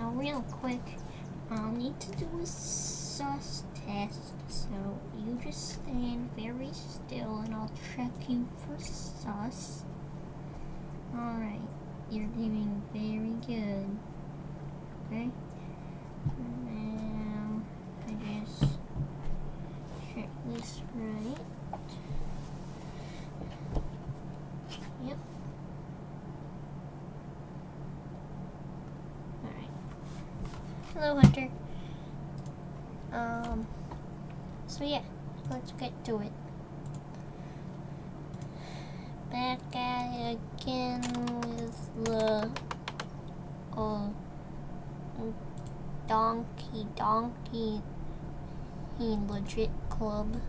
Now, real quick, I'll need to do a sus test, so you just stand very still and I'll check you for sus. Alright, you're doing very good. Okay? Now, I just check this right. Yep. Alright. Hello, Hunter. So yeah, let's get to it. Back at it again with the donkey legit club.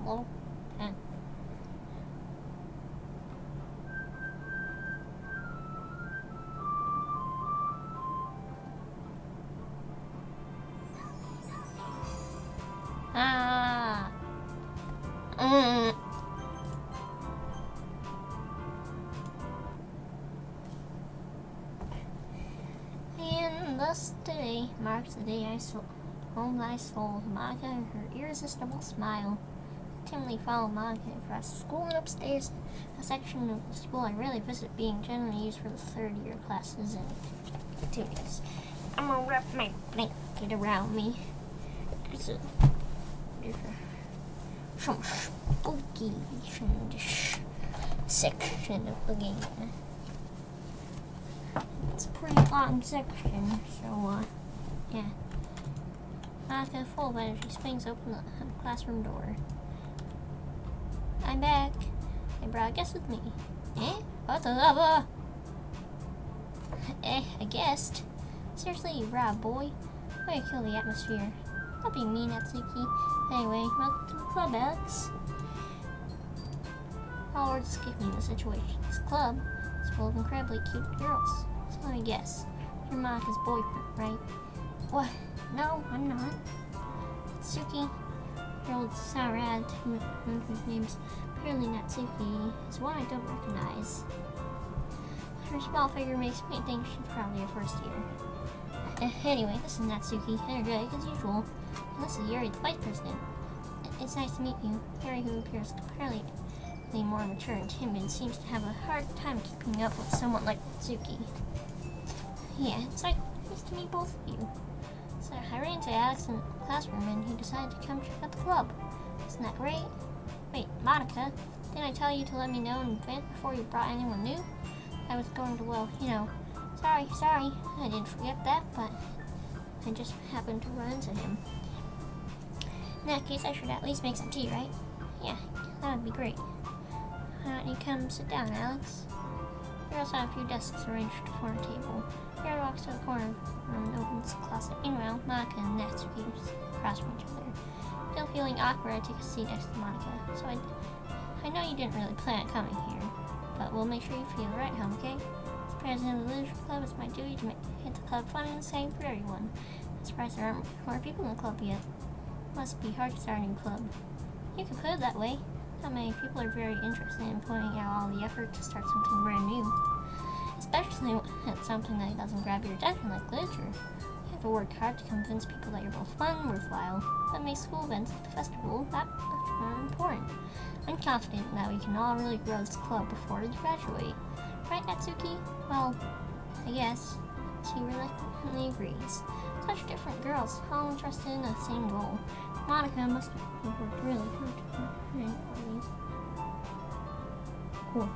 Hello? And thus today marks the day I sold Monica her irresistible smile. I timidly followed Monica across the school and upstairs, a section of the school I rarely visit, being generally used for the third-year classes and activities. I'm gonna wrap my blanket around me. There's some spooky in this section of the game. It's a pretty long section, so yeah. Monica, full of energy, swings open the classroom door. I'm back. I brought a guest with me. Eh? What the lava? I guessed. Seriously, you Rob boy. Way to kill the atmosphere. Don't be mean, Natsuki. Anyway, welcome to the club, Alex. All words escape me in the situation. This club is full of incredibly cute girls. So let me guess. You're Monika's boyfriend, right? What? No, I'm not. Natsuki, your old sour attitude, whose name's apparently Natsuki, is one I don't recognize. Her small figure makes me think she's probably a first year. Anyway, this is Natsuki, energetic as usual, and this is Yuri, the vice president. It's nice to meet you. Yuri, who appears comparatively more mature and timid, seems to have a hard time keeping up with someone like Natsuki. Yeah, it's nice to meet both of you. So I ran into Alex in the classroom and he decided to come check out the club. Isn't that great? Wait, Monica, didn't I tell you to let me know in advance before you brought anyone new? I was going to, well, you know, sorry, I didn't forget that, but I just happened to run into him. In that case, I should at least make some tea, right? Yeah, that would be great. Why don't you come sit down, Alex? We also have a few desks arranged for a table. Yuri walks to the corner and opens the closet. Meanwhile, Monica and Natsuki across from each other. Still feeling awkward, I take a seat next to Monica. So I know you didn't really plan on coming here, but we'll make sure you feel right home, okay? As president of the leadership club, it's my duty to make the club fun and safe for everyone. I'm surprised there aren't more people in the club yet. Must be hard to start a new club. You could put it that way. Not many people are very interested in putting out all the effort to start something brand new. Especially when it's something that doesn't grab your attention like literature. You have to work hard to convince people that you're both fun and worthwhile. That makes school events like the festival that much more important. I'm confident that we can all really grow this club before we graduate. Right, Natsuki? Well, I guess. She reluctantly agrees. Such different girls, all interested in the same goal. Monica must have worked really hard to find Cool.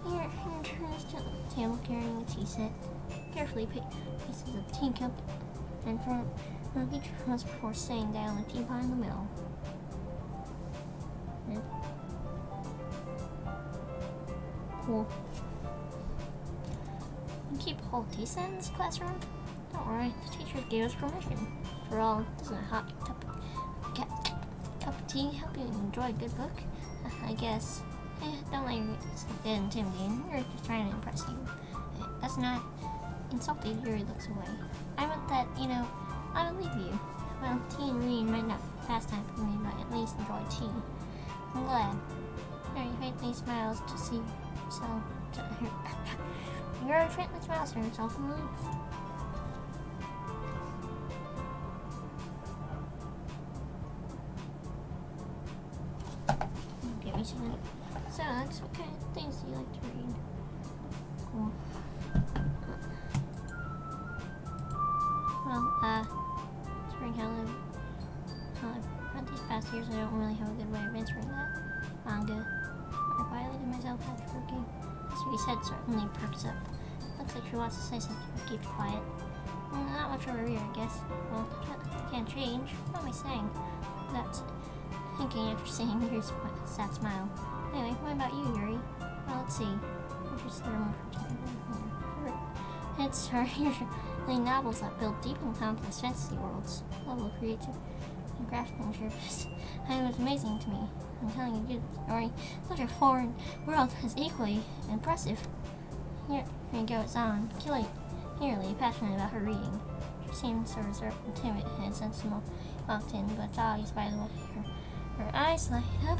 Here, turns to the table carrying the tea set. Carefully places a teacup in front of each of us before setting down the teapot in the middle. Yeah. Cool. You keep a whole tea set in this classroom? Don't worry, the teacher gave us permission. For all, doesn't a hot cup of tea help you enjoy a good book? I guess. Don't let yourself get intimidated. We're just trying to impress you. That's not Insulted, Yuri looks away. I meant that, I believe you. Well, tea and reading might not be pastime for me, but at least enjoy tea. I'm glad. Yuri faintly smiles to see herself. Yuri faintly smiles to herself and leaves. Give me some. So, Alex, what kind of things do you like to read? Cool. Well, spring Helen. Throughout these past years, I don't really have a good way of answering that. Manga. I quietly to myself after working. Suki's head certainly perks up. Looks like she wants to say something, but keeps quiet. Not much of a reader, I guess. Well, can't change. What am I saying? That's thinking after seeing Yuri's sad smile. Anyway, what about you, Yuri? Well, let's see. It's her usually novels that build deep and complex fantasy worlds. Level of creativity and craftsmanship is amazing to me. I'm telling you, good story. Such a foreign world is equally impressive. Here goes on, clearly passionate about her reading. She seems so reserved and timid and sensible often, but obvious by the way her eyes light up.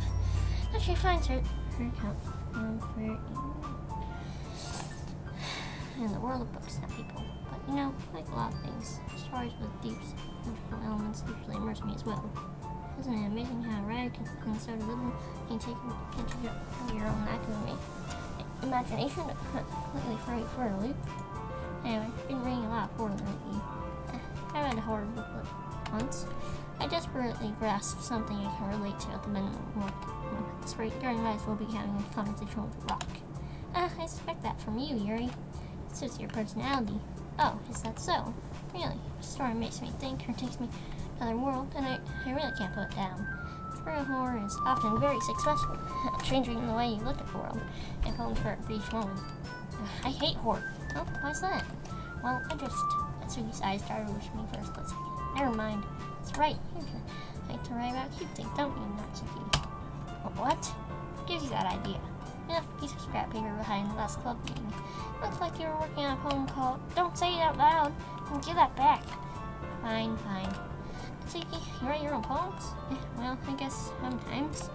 Then she finds her comfort in the world of books, not people. But like a lot of things, stories with deep spiritual elements usually immerse me as well. Isn't it amazing how a writer can so deliberately take advantage of your own academic imagination to completely throw you for a loop? Anyway, I've been reading a lot of horror lately. I read a horror booklet once. I desperately grasped something I can relate to at the minimum. At this rate, Yuri might as well be having a conversation with a rock. I suspect that from you, Yuri. It suits your personality. Oh, is that so? Really? The story makes me think or takes me to another world, and I really can't put it down. True horror is often very successful at changing the way you look at the world, if only for a brief moment. I hate horror. Oh, why's that? Well, Atsuki's eyes started with me for a split second. Never mind. That's right. You like to write about cute things, don't you, Natsuki? What? Gives you that idea? Yeah, piece of scrap paper behind the last club meeting. Looks like you were working on a poem called Don't Say It Out Loud, and give that back. Fine. Natsuki, you write your own poems? Well, I guess sometimes.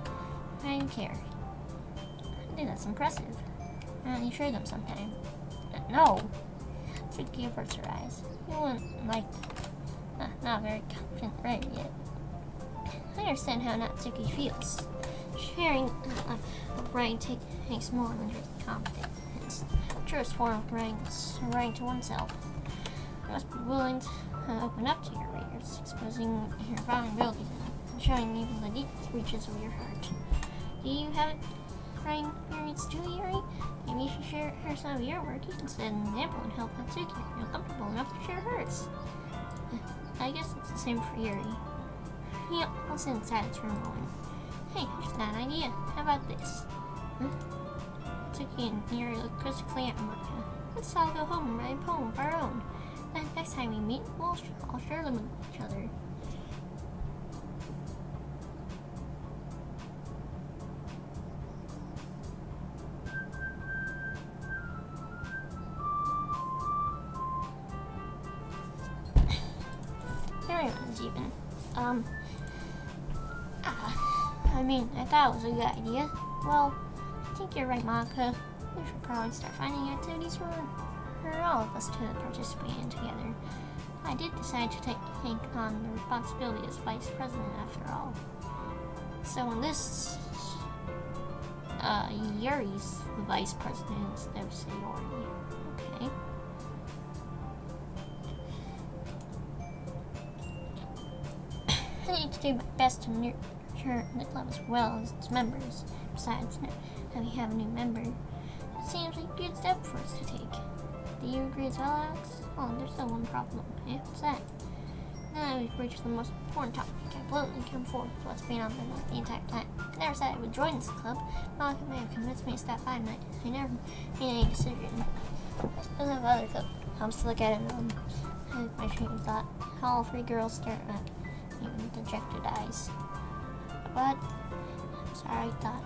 I don't care. I think that's impressive. Why don't you share them sometime? No. Natsuki averts her eyes. You wouldn't like not very confident right yet. I understand how Natsuki feels. Sharing of writing takes more than just confidence. The truest form of writing is writing to oneself. You must be willing to open up to your readers, exposing your vulnerabilities and showing even the deepest reaches of your heart. Do you have it writing experience too, Yuri? Maybe you should share some of your work. You can set an example and help Natsuki feel comfortable enough to share hers. I guess it's the same for Yuri. Yep, I'll sit inside for a moment. Hey, here's that idea. How about this? Natsuki and Yuri look quizzically at me. Let's all go home and write a poem of our own. Then next time we meet, we'll all share them with each other. Everyone's even. I thought it was a good idea. Well, I think you're right, Monica. We should probably start finding activities for all of us to participate in together. I did decide to take on the responsibility as vice president after all. So when this, Yuri's the vice president instead of Sayori. Okay. I need to do my best to nurture the club as well as its members. Besides, now we have a new member. It seems like a good step for us to take. Do you agree as well, Alex? Oh, there's still one problem. Yeah, what's that? Now that we've reached the most important topic, I bluntly come forth with what's been on my mind the entire time. I never said I would join this club. Monica may have convinced me to stop by tonight. I never made any decision. I have other clubs to look at it on. I had my train of thought. All three girls stared at me with dejected eyes. But, I'm sorry, I thought.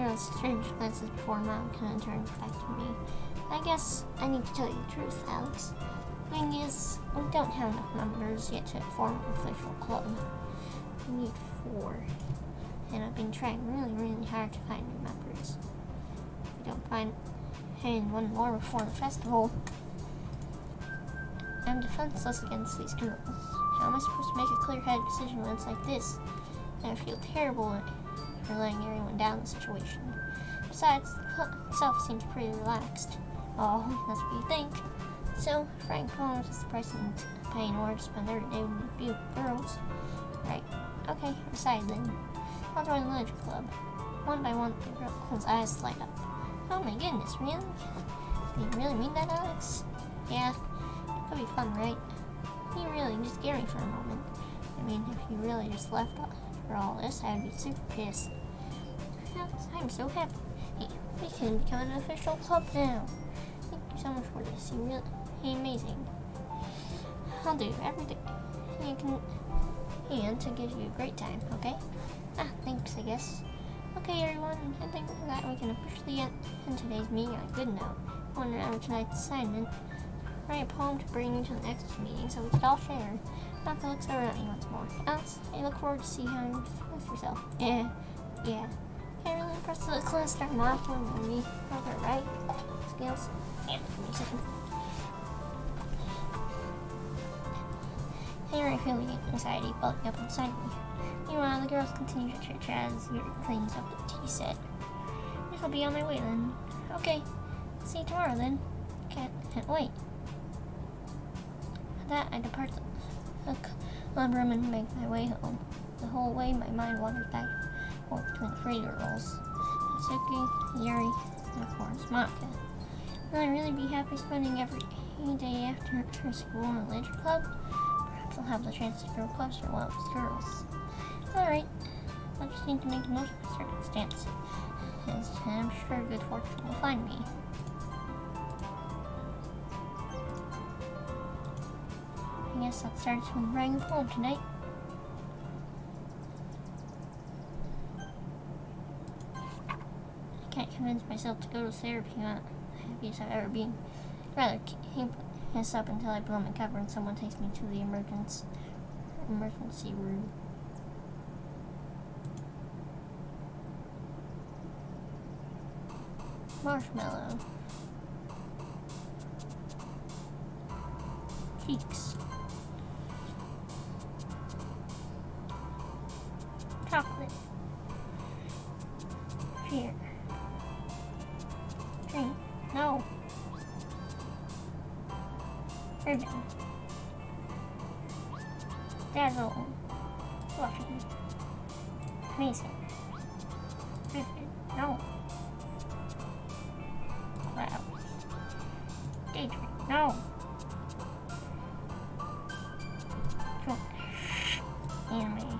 know, strange glances before Mom kind of turns back to me. I guess I need to tell you the truth, Alex. Thing is, we don't have enough members yet to form an official club. We need 4. And I've been trying really hard to find new members. If we don't find one more before the festival, I'm defenseless against these girls. How am I supposed to make a clear-headed decision when it's like this? And I feel terrible for letting everyone down in the situation. Besides, the club itself seems pretty relaxed. Oh, that's what you think. So, Frank Collins is the person paying in order to spend every day with the girls. Right. Okay, I decided then. I'll join the literature club. One by one, the girl's eyes light up. Oh my goodness, really? Do you really mean that, Alex? Yeah, it could be fun, right? You really just scared me for a moment. I mean, if you really just left for all this, I'd be super pissed. I'm so happy. Hey, we can become an official club now. Thank you so much for this. You're amazing. I'll do everything you can to give you a great time, okay? Thanks, I guess. Okay, everyone, I think that we can officially end today's meeting on a good note. I want to remember tonight's assignment. Write a poem to bring you to the next meeting so we can all share. Malcolm looks over at me once more. Alex, I look forward to see how you with yourself. Yeah. Can't really impress the class starting off with me. Okay, right? Skills. Yeah, give me a second. Here I feel the anxiety building up inside me. Meanwhile, the girls continue to chit-chat as Yuri cleans up the tea set. I guess I'll be on my way then. Okay, see you tomorrow then. Can't wait. With that, I depart the club room and make my way home. The whole way, my mind wanders back and forth between the 3 girls. Natsuki, Yuri, and of course, Monica. Will I really be happy spending every day after school in a literature club? Perhaps I'll have the chance to grow closer to one of these girls. Alright, I just need to make the most of the circumstance, and I'm sure good fortune will find me. I guess that starts with writing a poem tonight. I can't convince myself to go to therapy. Not the happiest I've ever been. I'd rather keep this up until I blow my cover and someone takes me to the emergency room. Marshmallow. Cheeks. Chocolate. Fear. Drink. No. Ribbon. Dazzle. Blushing. Amazing. No. Cloud. Daydream. No. Anime.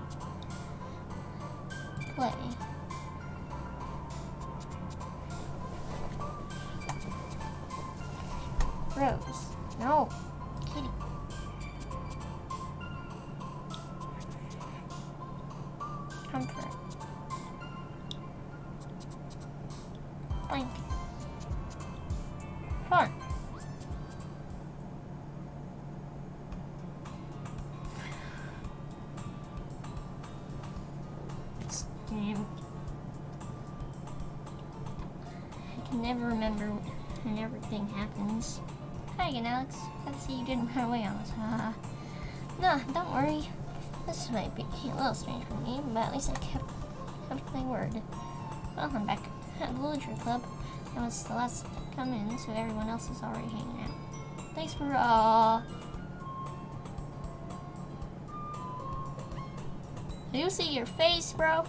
Play. Rose. No. Kitty. Comfort. Blanket. Fun. I can never remember when everything happens. Hi again, Alex. Glad to see you didn't run away on us. Nah, don't worry. This might be a little strange for me, but at least I kept my word. Well, I'm back at the Literature Club. I was the last to come in, so everyone else is already hanging out. Thanks for, Do you see your face, bro?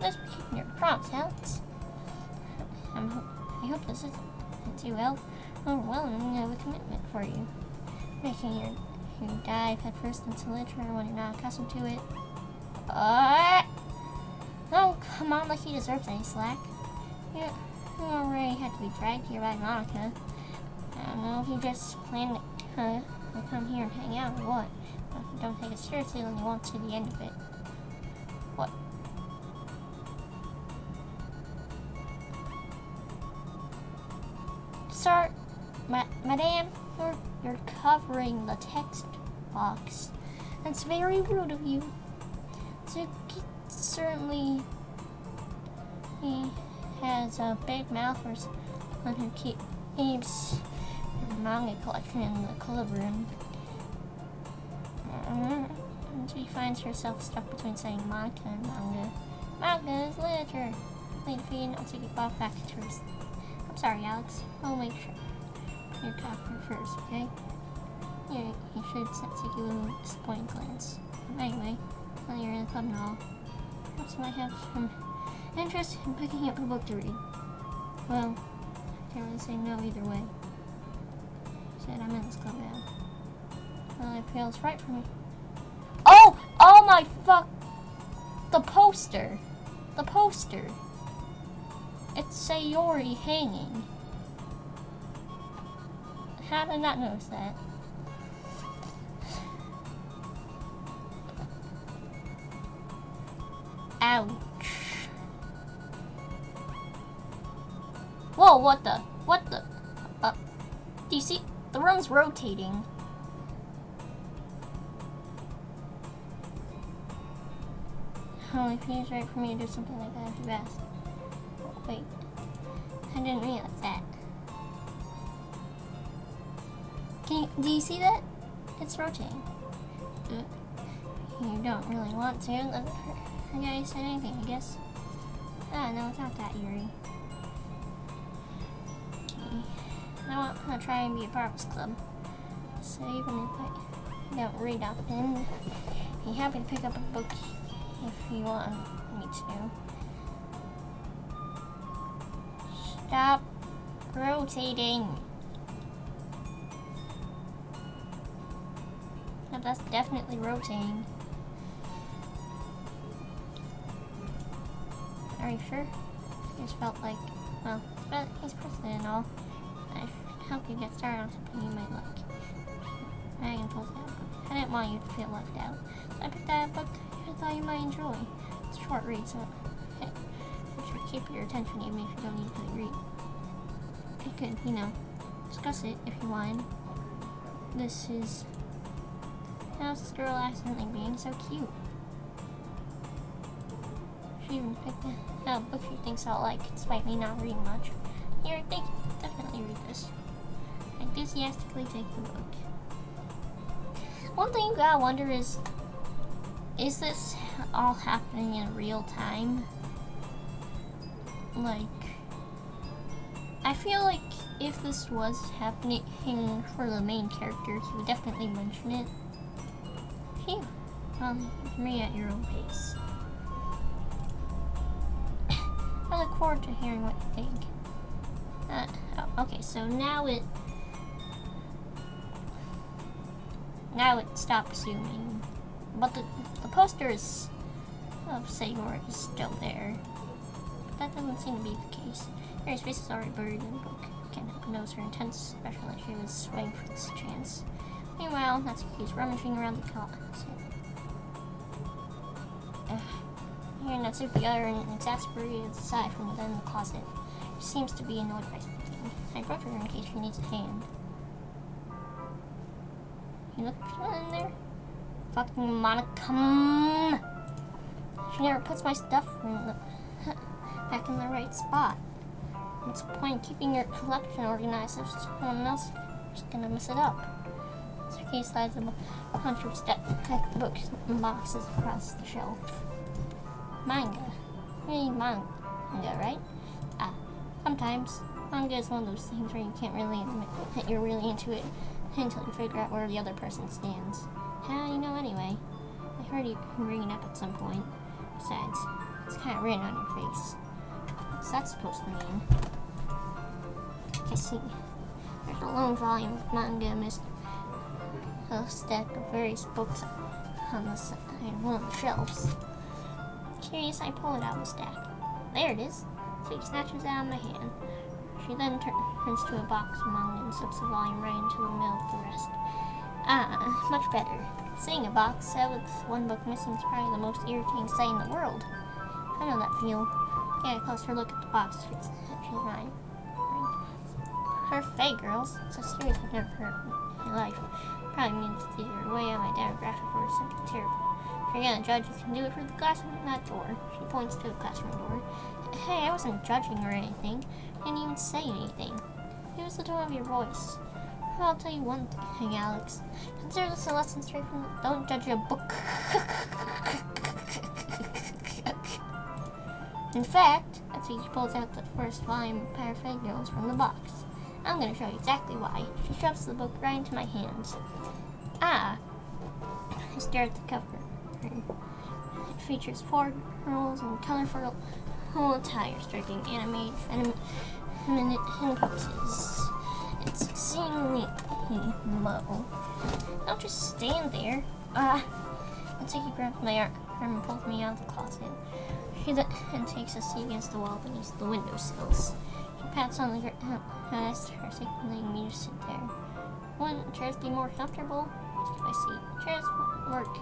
Let's be keeping your promise, Alex. I hope this isn't too overwhelming of a commitment for you. Making you dive headfirst into literature when you're not accustomed to it. Oh, come on, like he deserves any slack. You already had to be dragged here by Monica. I don't know if you just planned to come here and hang out or what. But if you don't take it seriously, then you won't see the end of it. What? Sir, madame, you're covering the text box. That's very rude of you. Tsuki certainly he has a big mouth for someone who keeps a manga collection in the club room. She finds herself stuck between saying manga and manga. Manga is literature. Late feed, I'll take it back to her. I'm sorry, Alex. I'll make sure you're talking first, okay? You should set Suki with a disappointed glance. Anyway, while you're in the club and all, perhaps you might have some interest in picking up a book to read. Well, I can't really say no either way. She said, I'm in this club now. Well, it feels right for me. Oh my fuck! The poster! The poster! It's Sayori hanging. How did I not notice that? Ouch. Whoa, what the? Do you see? The room's rotating. Oh, it feels right for me to do something like that if you asked. Oh, wait. I didn't realize that. Do you see that? It's rotating. You don't really want to. The guy said anything, I guess. Ah, no, it's not that eerie. Okay. Now I'm gonna try and be a part of this club. So even if I don't read often, be happy to pick up a book if you want me to. Stop rotating. Now that's definitely rotating. Are you sure? I just felt like, well, he's president and all. I should help you get started on something you might like. Megan pulls out a book. I didn't want you to feel left out. So I picked out a book I thought you might enjoy. It's a short read, so hey, it should keep your attention even if you don't need to read. We could, discuss it if you wanted. This is... How's this girl accidentally being so cute? She even picked out a book she thinks I'll like, despite me not reading much. Here, thank you. Definitely read this. I enthusiastically take the book. One thing you gotta wonder is this all happening in real time? Like, I feel like if this was happening for the main character, he would definitely mention it. Phew. Well, you can read at your own pace. I look forward to hearing what you think. Okay, so now it stopped zooming, but the posters of Sayori is still there. But that doesn't seem to be the case. Mary's face is already buried in the book. I can't help but notice her intense expression like she was swaying for this chance. Meanwhile, Natsuki's rummaging around the closet. Hearing Natsuki utter an exasperated sigh from within the closet. She seems to be annoyed by something. I approach her in case she needs a hand. You look in there? Fucking Monica. She never puts my stuff back in the right spot. What's the point in keeping your collection organized if someone else is gonna mess it up? Suki slides a bunch of books and boxes across the shelf. Manga. You need manga, right? Sometimes. Manga is one of those things where you can't really admit that you're really into it until you figure out where the other person stands. How do you know anyway? I heard you bring it up at some point. Besides, it's kind of written on your face. What's that supposed to mean? I see. There's a lone volume of manga amidst a stack of various books on the side of one of the shelves. Curious, I pull it out of the stack. There it is. So he snatches it out of my hand. She then turns to a box of manga and slips the volume right into the middle of the rest. Much better. Seeing a box set with one book missing is probably the most irritating sight in the world. I know that feel. Get a closer look at the box. She's mine. Parfait girls. It's a series I've never heard in my life. Probably means it's either way on my demographic or something terrible. If you're gonna judge, you can do it through the glass in that door. She points to the classroom door. Hey, I wasn't judging or anything. I didn't even say anything. It was the tone of your voice. Well, I'll tell you one thing, Alex. Consider this a lesson straight from don't judge a book. In fact, that's when she pulls out the first volume of Parfait Girls from the box. I'm going to show you exactly why. She shoves the book right into my hands. Ah! I stare at the cover. It features 4 girls in colorful attire, striking animated feminine poses. It's exceedingly low. Don't just stand there. Natsuki grabs my arm and pulls me out of the closet. She then takes a seat against the wall beneath the windowsills. She pats on the ground and asks her, signaling me to sit there. Wouldn't chairs be more comfortable? I see. Chairs won't work.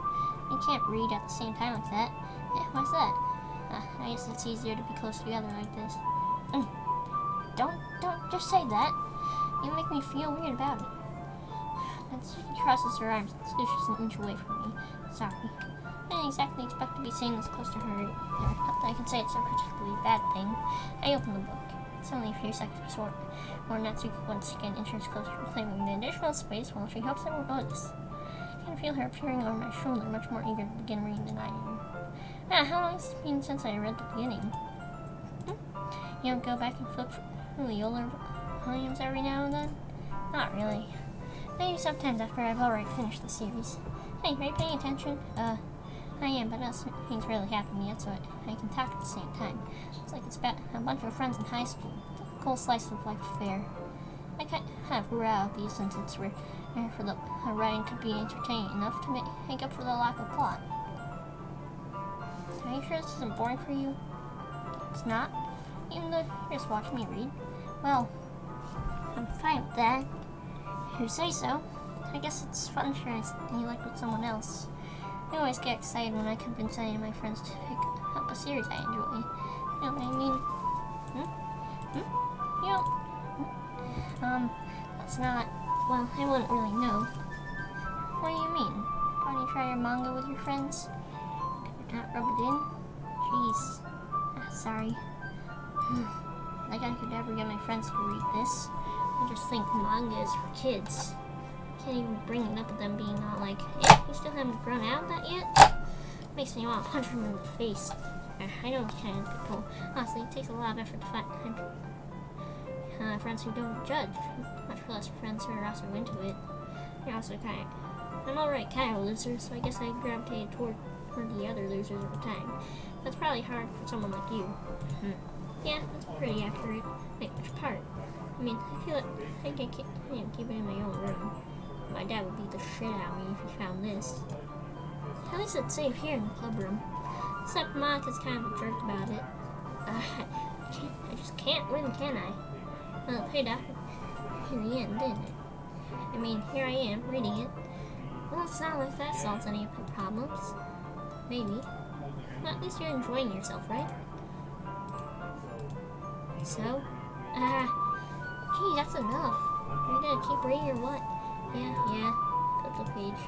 You can't read at the same time like that. Why's that? I guess it's easier to be close together like this. Don't just say that. You make me feel weird about it. She crosses her arms and scooshes an inch away from me. Sorry. I didn't exactly expect to be sitting this close to her either. Not that I can say it's a particularly bad thing. I open the book. It's only a few seconds before Natsuki once again inches closer, claiming the additional space while she hopes I won't notice. I can feel her peering over my shoulder, much more eager to begin reading than I am. How long has it been since I read the beginning? You don't go back and flip through the older volumes every now and then? Not really. Maybe sometimes after I've already finished the series. Hey, are you paying attention? I am, but nothing's really happened yet, so I can talk at the same time. It's like it's about a bunch of friends in high school. Cool slice of life affair. I kind of grew out of these sentences where for the writing could be entertaining enough to make up for the lack of plot. Are you sure this isn't boring for you? It's not? Even though you're just watching me read? Well, I'm fine with that. If you say so. I guess it's fun sharing something you like with someone else. I always get excited when I convince any of my friends to pick up a series I enjoy. You know what I mean? You don't? That's not... Well, I wouldn't really know. What do you mean? Why don't you try your manga with your friends? Could you not rub it in? Jeez. Sorry. Like I could never get my friends to read this. I just think manga is for kids. Can't even bring it up with them being all like, hey, you still haven't grown out of that yet? Makes me want to punch them in the face. I know it's kind of people. Honestly, it takes a lot of effort to find friends who don't judge, much less friends who are also into it. You're also I'm already kind of a loser, so I guess I gravitated toward the other losers over time. That's probably hard for someone like you. Yeah, that's pretty accurate. Wait, which part? I mean, I feel like I can keep it in my own room. My dad would beat the shit out of me if he found this. At least it's safe here in the club room. Except Monica's kind of a jerk about it. I just can't win, can I? Well, it paid off in the end, didn't it? I mean, here I am, reading it. Well, it's not like that solves any of my problems. Maybe. But at least you're enjoying yourself, right? So? Gee, that's enough. Are you gonna keep reading or what? Yeah. Flip the page.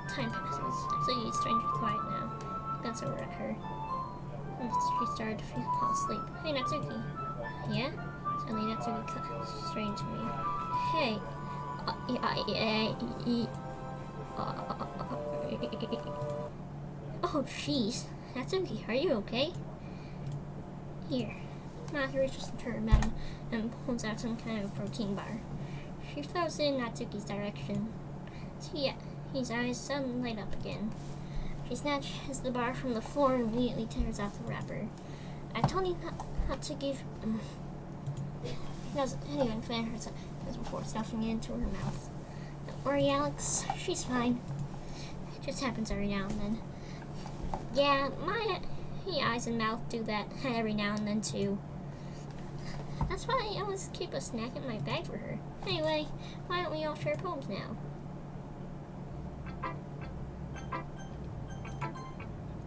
Time passes. So he's strangely quiet now. That's over at her. She started to fall asleep. Hey, Natsuki. Yeah? Suddenly Natsuki got straight to me. Hey. Oh, jeez. Natsuki, are you okay? Here. Maki reaches into her bag and pulls out some kind of protein bar. She throws it in Natsuki's direction. His eyes suddenly light up again. She snatches the bar from the floor and immediately tears off the wrapper. I told you not to give... She doesn't even finish her sentence before stuffing it into her mouth. Don't worry, Alex. She's fine. It just happens every now and then. Yeah, my eyes and mouth do that every now and then, too. That's why I always keep a snack in my bag for her. Anyway, why don't we all share poems now?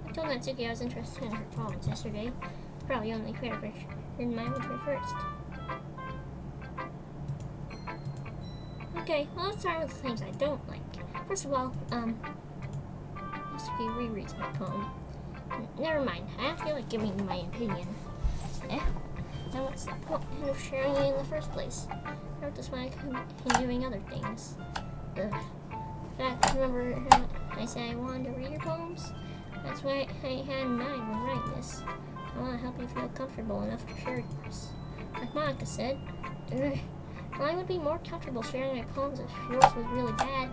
I told Natsuki I was interested in her poems yesterday. probably only fair if I read my intro first. Okay, well, let's start with the things I don't like. First of all, Mr. G rereads my poem. Never mind, I don't feel like giving my opinion. Eh? Then what's the point of sharing it in the first place? I wrote this when I could be doing other things. Ugh. In fact, remember I said I wanted to read your poems? That's what I had in mind when writing this. I want to help you feel comfortable enough to share yours. Like Monica said, I would be more comfortable sharing my poems if yours was really bad.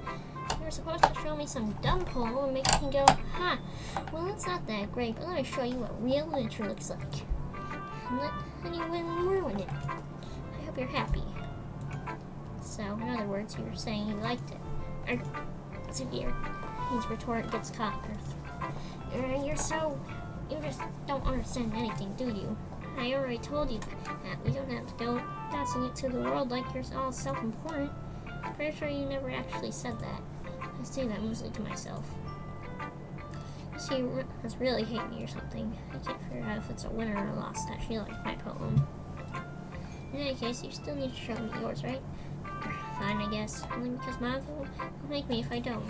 You were supposed to show me some dumb poem and make me go, huh, well, it's not that great, but let me show you what real literature looks like. And you wouldn't ruin it. I hope you're happy. So, in other words, you were saying you liked it. Severe. His retort gets caught. You just don't understand anything, do you? I already told you that we don't have to go passing it to the world like you're all self-important. Pretty sure you never actually said that. I say that mostly to myself. She must really hate me or something. I can't figure out if it's a winner or a loss that she liked my poem. In any case, you still need to show me yours, right? Fine, I guess. Only because Monica will make me if I don't.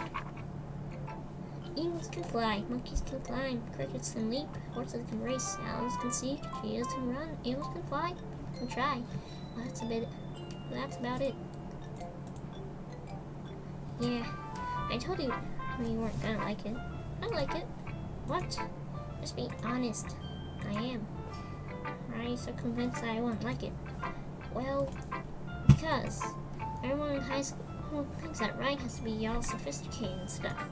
Eagles can fly, monkeys can climb, crickets can leap, horses can race, owls can see, cheetahs can run, eagles can fly, people can try. Well, that's about it. Yeah, I told you you weren't gonna like it. I like it. What? Just be honest. I am. Why are you so convinced that I won't like it? Well, because everyone in high school thinks that writing has to be all sophisticated and stuff.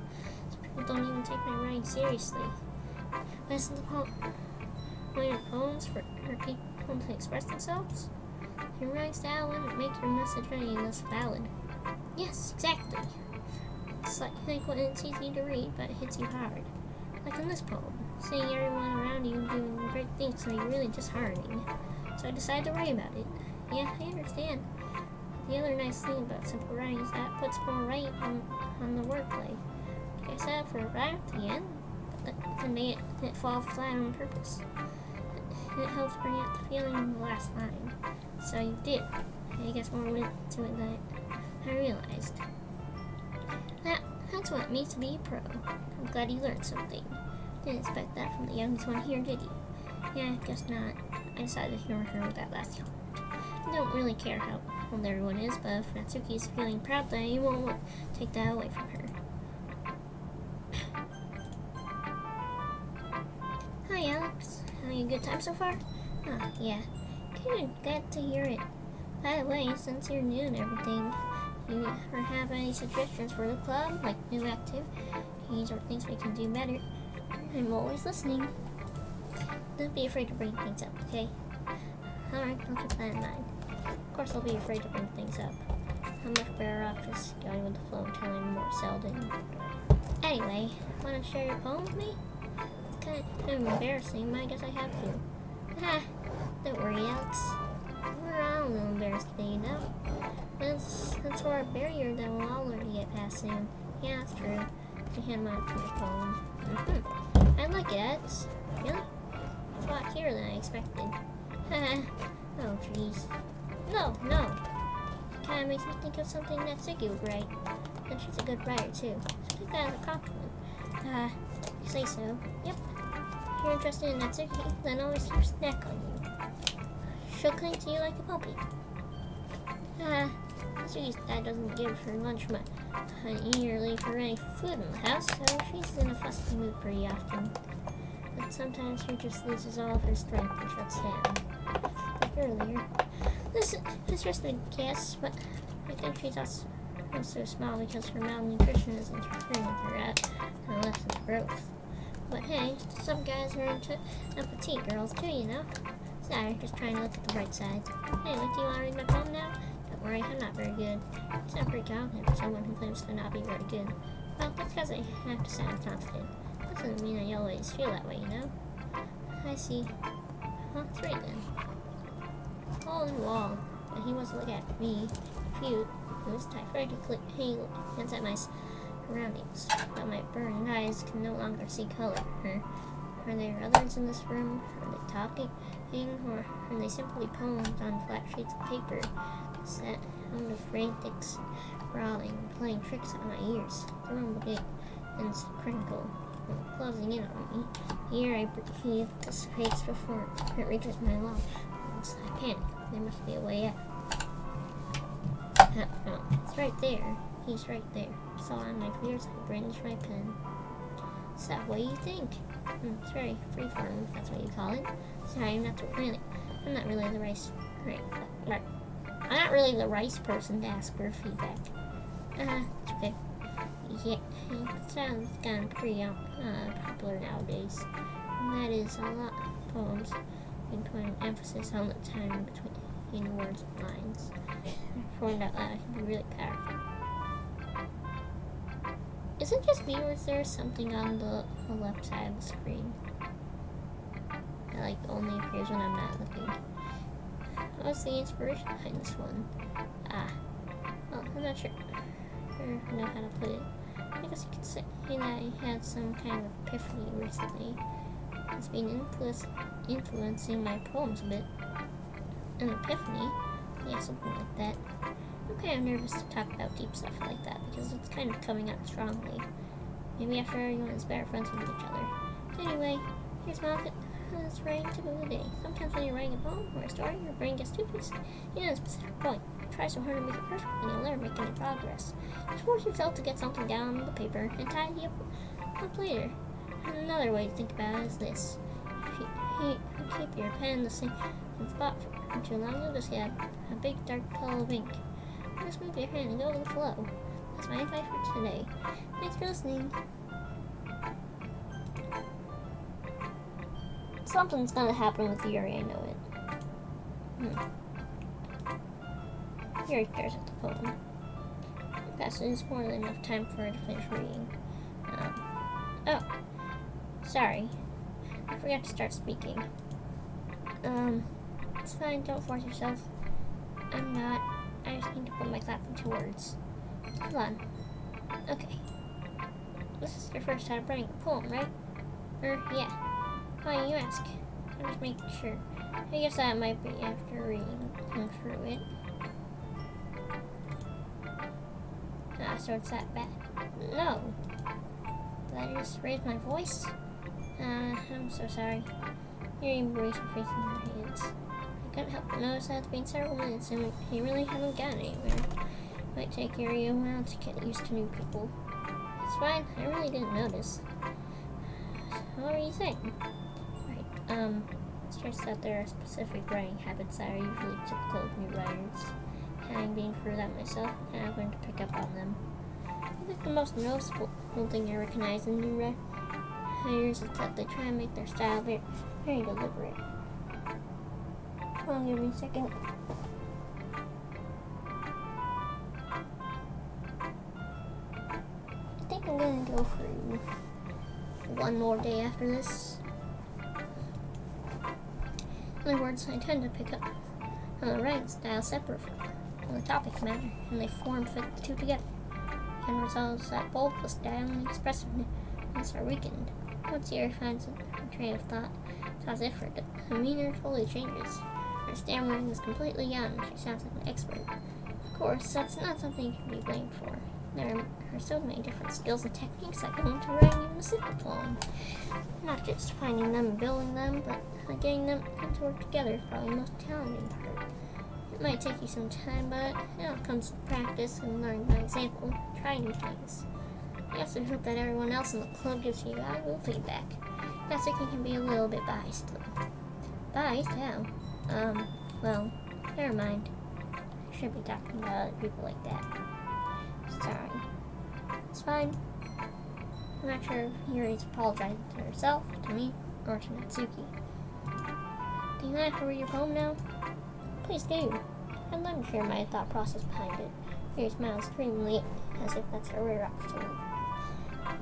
So people don't even take my writing seriously. Listen to poems for people to express themselves. Your writing style wouldn't make your message any less valid. Yes, exactly. It's like when it's easy to read, but it hits you hard. Like in this poem, seeing everyone around you doing great things can be really disheartening. So I decided to write about it. Yeah, I understand. The other nice thing about simple writing is that it puts more weight on the wordplay. Like I said for right at the end, but then made it fall flat on purpose. It helps bring out the feeling in the last line. So you did. I guess more went to it than I realized. That's what it means to be a pro. I'm glad you learned something. Didn't expect that from the youngest one here, did you? Yeah, I guess not. I decided to humor her with that last comment. I don't really care how old everyone is, but if Natsuki is feeling proud, then you won't take that away from her. Hi, Alex. Having a good time so far? Oh, yeah. Good. Glad to hear it. By the way, since you're new and everything, you ever have any suggestions for the club, like new activities or things we can do better? I'm always listening. Don't be afraid to bring things up, okay? Alright, I'll keep that in mind. Of course, I'll be afraid to bring things up. I'm much better off just going with the flow and telling more seldom. Anyway, want to share your poem with me? It's kind of embarrassing, but I guess I have to. Don't worry, Alex. We're all a little embarrassed today, you know? That's our barrier that we'll all learn to get past soon. Yeah, that's true. I hand mine to my poem. I like it, Alex. Really? It's a lot clearer than I expected. Oh, jeez. No. It kind of makes me think of something Natsuki would write. And she's a good writer, too. So take that as a compliment. You say so. Yep. If you're interested in Natsuki, then always keep a snack on you. She'll cling to you like a puppy. Natsuki's dad doesn't give her lunch yearly for any food in the house, so she's in a fussy mood pretty often. But sometimes she just loses all of her strength and shuts down. Like earlier. This is just a guess, but I think she's also small because her malnutrition is interfering with her adolescent growth. But hey, some guys are into petite girls too, you know? Sorry, just trying to look at the bright side. Anyway, do you want to read my poem now? Don't worry, I'm not very good. You sound pretty confident for someone who claims to not be very good. Well, that's because I have to sound confident. That doesn't mean I always feel that way, you know? I see. Well, let's read then. Hole in the wall. And he wants to look at me. Cute. It was typhoid to click. He looks at my surroundings. But my burned eyes can no longer see color. Are there others in this room? Are they talking? Or are they simply poems on flat sheets of paper? The sound of frantics, growling, playing tricks on my ears. The room begins to crinkle, closing in on me. The air I breathe dissipates before it reaches my lungs. I panic. There must be a way out. No, it's right there. He's right there. Saw on my fingers, I brandished my pen. Is that what you think? It's very freeform, if that's what you call it. Sorry, I'm not really the I'm not really the right person to ask for feedback. It's okay. Yeah, it sounds kind of pretty popular nowadays. And that is a lot of poems putting emphasis on the time between words and lines. Performed out loud can be really powerful. Is it just me, or is there something on the left side of the screen that only appears when I'm not looking? What's the inspiration behind this one? Well, I'm not sure I know how to put it. I guess you could say that I had some kind of epiphany recently. It's been influencing my poems a bit. An epiphany? Yeah, something like that. I'm kind of nervous to talk about deep stuff like that because it's kind of coming out strongly. Maybe after everyone is better friends with each other. Anyway, here's my outfit. Let's write to the day. Sometimes when you're writing a poem or a story, your brain gets too busy. You know a specific point. Try so hard to make it perfect and you'll never make any progress. Just force yourself to get something down on the paper and tidy up later. And another way to think about it is this. If you keep your pen in the same spot for too long, you'll just get a big dark puddle of ink. Just move your hand and go with the flow. That's my advice for today. Thanks for listening. Something's gonna happen with Yuri, I know it. Yuri stares at the poem. The passage is more than enough time for her to finish reading. Oh, sorry. I forgot to start speaking. It's fine, don't force yourself. I'm not. I just need to put my thoughts into words. Hold on. Okay. This is your first time writing a poem, right? Yeah. Why you ask? I'm just making sure. I guess that might be after reading through it. So it's that bad. No. Did I just raise my voice? I'm so sorry. You're even raising your face in your hands. I couldn't help but notice that it's been several minutes and you really haven't gotten anywhere. It might take you a while to get used to new people. It's fine, I really didn't notice. So what were you saying? Right, it strikes that there are specific writing habits that are usually typical of new writers. Having been through that myself, I'm going to pick up on them. I think the most noticeable thing I recognize in new writers is that they try and make their style very, very deliberate. Hold on, give me a second. I think I'm gonna go through one more day after this. In other words, I tend to pick up writing style separate from the topic matter, and they fit the two together. The end result is that both the style and expressiveness are weakened. Once Yuri finds a train of thought, it's as if her demeanor totally changes. Her stammering is completely gone, and she sounds like an expert. Of course, that's not something you can be blamed for. There are so many different skills and techniques that go into writing even a simple poem. Not just finding them and building them, but getting them to work together is probably the most challenging part. It might take you some time, but it all comes with practice and learning by example. Try new things. I also hope that everyone else in the club gives you valuable feedback. Yes, it can be a little bit biased, though. Biased? How? Well, never mind. I shouldn't be talking about other people like that. Sorry. It's fine. I'm not sure if Yuri's apologizing to herself, to me, or to Natsuki. Do you mind if I read your poem now? Please do. I'd love to share my thought process behind it. Yuri smiles dreamily, as if that's a rare opportunity.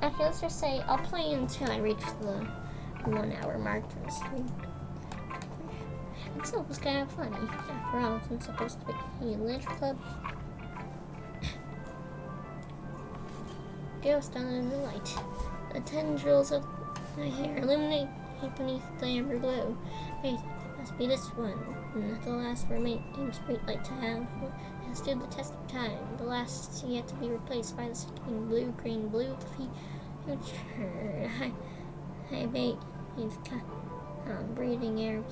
Actually, let's just say I'll play until I reach the 1 hour mark for this read. It still was kind of funny. After all, it's supposed to be a Lynch Club. Ghost under the light. The tendrils of my hair illuminate beneath the amber glow. Wait, must be this one. The last remaining streetlight to have stood the test of time. The last yet to be replaced by the sickening blue, green, blue, the future. I bet he's breathing air,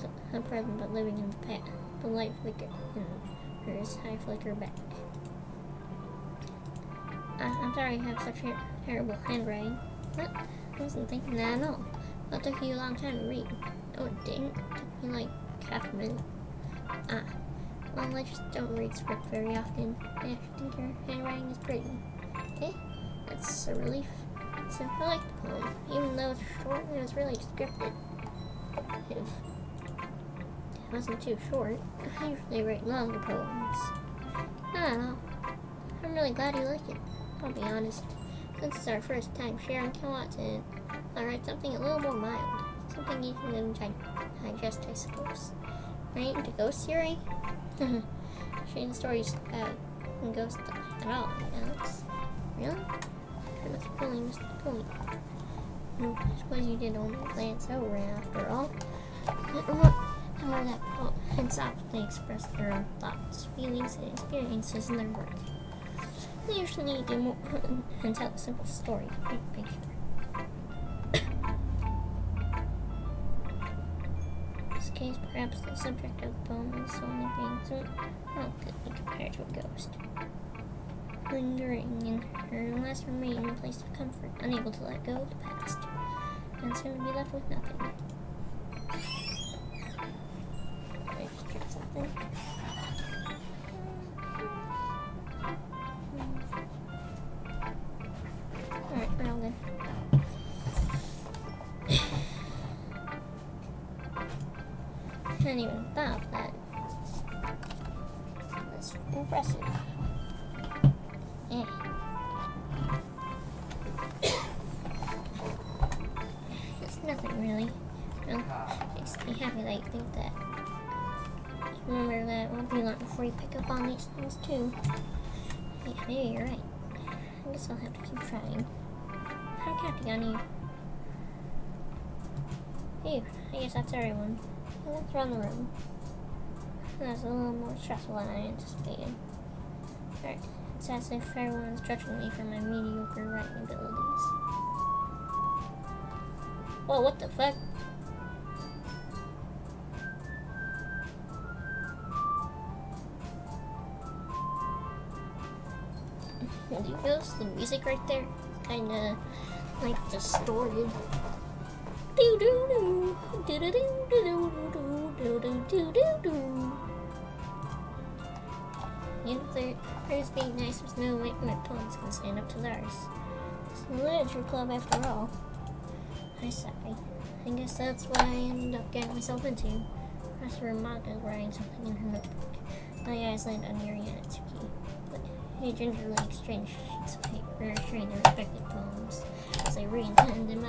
present but living in the past. The light flickered in hers. I flicker back. I'm sorry I have such terrible handwriting. What? I wasn't thinking that at all. That took you a long time to read. Oh, it didn't. It took me like half a minute. Well, I just don't read script very often. I actually think your handwriting is pretty. Okay, that's a relief. So, I like the poem. Even though it's short, it was really descriptive. It wasn't too short. I usually write longer poems. I don't know. I'm really glad you like it. I'll be honest. Since it's our first time sharing co-ops, I'll write something a little more mild. Something easier than digest, I suppose. Right into ghost theory? Sharing stories about ghosts at all, Alex. Really? That's really missed the point. I suppose you did only glance over it after all. Remember that poet and softly expressed their own thoughts, feelings, and experiences in their work. They usually need to do more and tell a simple story, big picture. In this case, perhaps the subject of the poem is only being so good compared to a ghost. Lingering in her last remaining place of comfort, unable to let go of the past, and soon to be left with nothing. I just tried something. Alright, we're all good. Hadn't even thought of that. That's impressive. Yeah. It's nothing really. Well, makes me happy that you think that. Remember that it won't be long before you pick up on these things too. Yeah, maybe you're right. I guess I'll have to keep trying. I'm counting on you. Phew, I guess that's everyone. Let's run the room. That's a little more stressful than I anticipated. Alright. It's as if everyone's judging me for my mediocre writing abilities. Whoa, what the fuck? Do you feel the music right there? Kinda like distorted. Do do do do do do do do do do do do. You know, theirs being nice was no way my poems can stand up to theirs. It's a literature club after all. I'm sorry. I guess that's what I ended up getting myself into. Professor Manga writing something in her notebook. My eyes land on Yuri and Atsuki. But he gingerly exchanged sheets of paper, sharing their respective poems. As I read and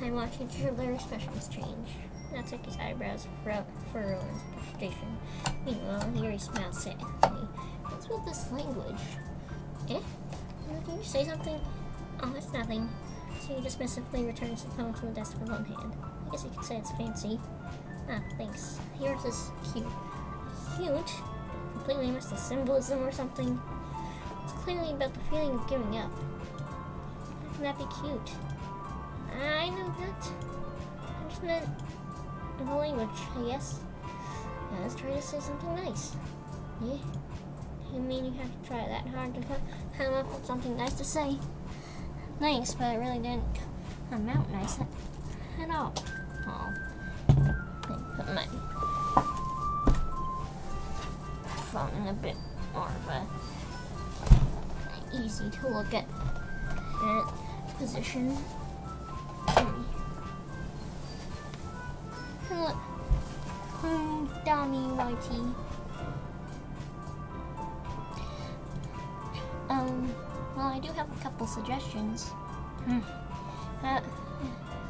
I watch each of their expressions change. Natsuki's eyebrows furrow in frustration. Meanwhile, Yuri smiles sadly. What's with this language? Eh? Can you say something? Oh, it's nothing. So he dismissively returns the phone to the desk with one hand. I guess you could say it's fancy. Ah, thanks. Yours is cute. Cute? Completely missed the symbolism or something. It's clearly about the feeling of giving up. How can that be cute? I know that. I just meant the language, I guess. Yeah, let's try to say something nice. Yeah? You mean you have to try that hard to come up with something nice to say? Thanks, but it really didn't come out nice at all. Oh, let me put my phone in a bit more of a easy to look at position. Hello, Donnie Whitey. Well, I do have a couple suggestions. If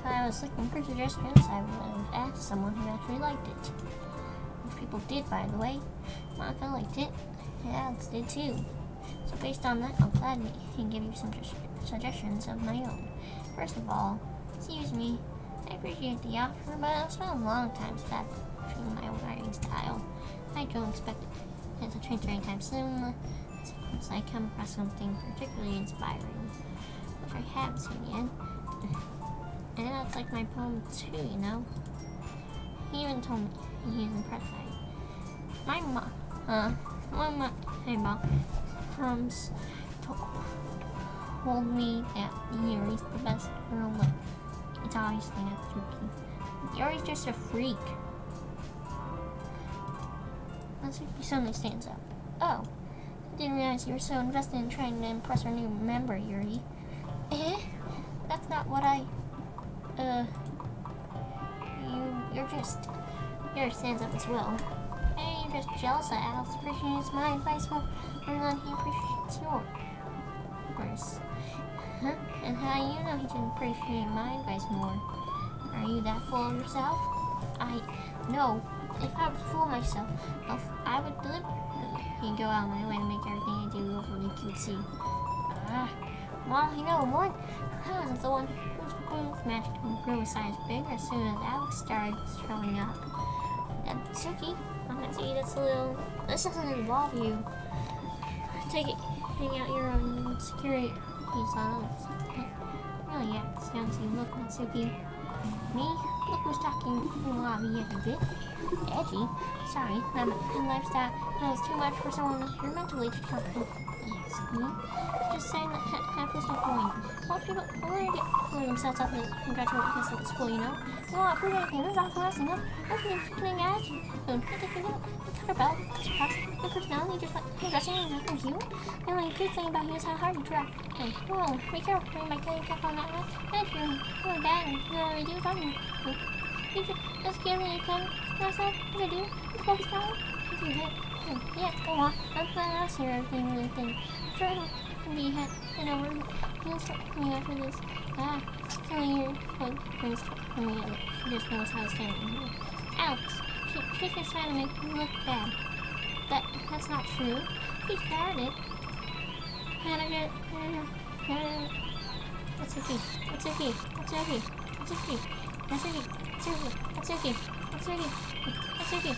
I was looking for suggestions, I would have asked someone who actually liked it. Which people did, by the way. Monica liked it. Alex did too. So based on that, I'm glad I can give you some suggestions of my own. First of all, excuse me, I appreciate the offer, but it's been a long time since I've changed my writing style. I don't expect it to change anytime soon, unless I come across something particularly inspiring, which I haven't seen yet. And that's like my poem too, you know? He even told me he was impressed by it. My mom told me that Yuri's the best girl, but it's obviously not Suki. Yuri's just a freak. Let's Suki suddenly stands up. Oh, I didn't realize you were so invested in trying to impress our new member, Yuri. That's not what Yuri stands up as well. Hey, you're just jealous that Alex appreciates my advice more than he appreciates yours. Huh? And how do you know he didn't appreciate my advice more? Are you that full of yourself? No. If I was full of myself, I would deliberately go out of my way to make everything I do overly cutesy. Well, you know what? I wasn't the one whose boobs matched grew a size big as soon as Alex started showing up. And Suki, I'm gonna see this doesn't involve you. Take it, hang out your own security on us. Really, yeah, sounds you look, Natsuki. Me? Look who's talking lobby a bit. Edgy? Sorry, my lifestyle is too much for someone you're mentally to talk to. Me? Just saying that happens no point. Most people already get pulling themselves up and congratulate themselves at school, you know? You know what, prove anything, there's all class, you know? Everything's getting attitude. But if you don't talk about your personality, just like your dressing and acting cute. The only good thing about you is how hard you try. Hey, whoa, be careful, bring my cutting cap on that. That's really bad, and you already do talking. You just give me a pen. What's that? What I do? It's focus power? I do that. Yeah, go on. I'm glad I hear everything really thin. I'm sure it'll be head over. He'll start me after this. Telling you what brings me up. She just knows how to stand here. Alex, she's just trying to make me look bad. That's not true. She started. And I get What's Suki? What's Suki? What's Suki? What's Suki? What's Suki? What's Suki? What's Suki? What's Suki?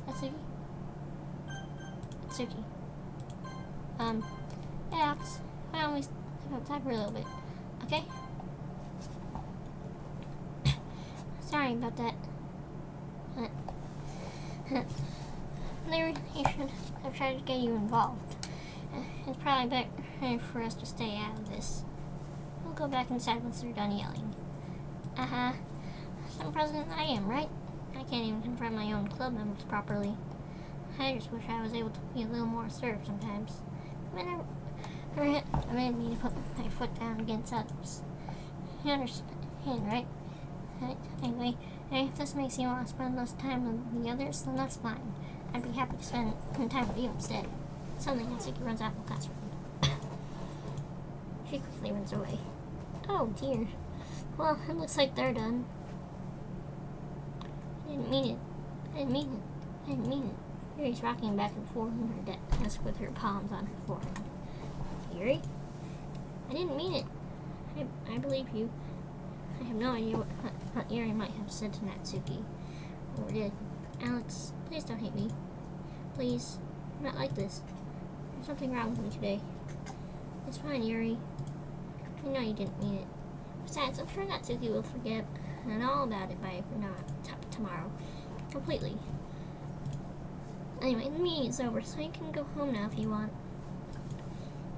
What's Suki? What's Suki? Alex, why don't we step outside for a little bit, okay? Sorry about that. Maybe you should have tried to get you involved. It's probably better for us to stay out of this. We'll go back inside once they're done yelling. Some president I am, right? I can't even confront my own club members properly. I just wish I was able to be a little more assertive sometimes. I made me to put my foot down against others. You understand, right? Anyway, if this makes you want to spend less time with the others, then that's fine. I'd be happy to spend time with you instead. Suddenly, Natsuki runs out of the classroom. She quickly runs away. Oh dear. Well, it looks like they're done. I didn't mean it. Yuri's rocking back and forth on her desk with her palms on her forehead. Yuri? I didn't mean it. I believe you. I have no idea what Yuri might have said to Natsuki. Or did. Alex, please don't hate me. Please. I'm not like this. There's something wrong with me today. It's fine, Yuri. I know you didn't mean it. Besides, I'm sure Natsuki will forget and all about it by tomorrow. Completely. Anyway, the meeting is over, so you can go home now if you want.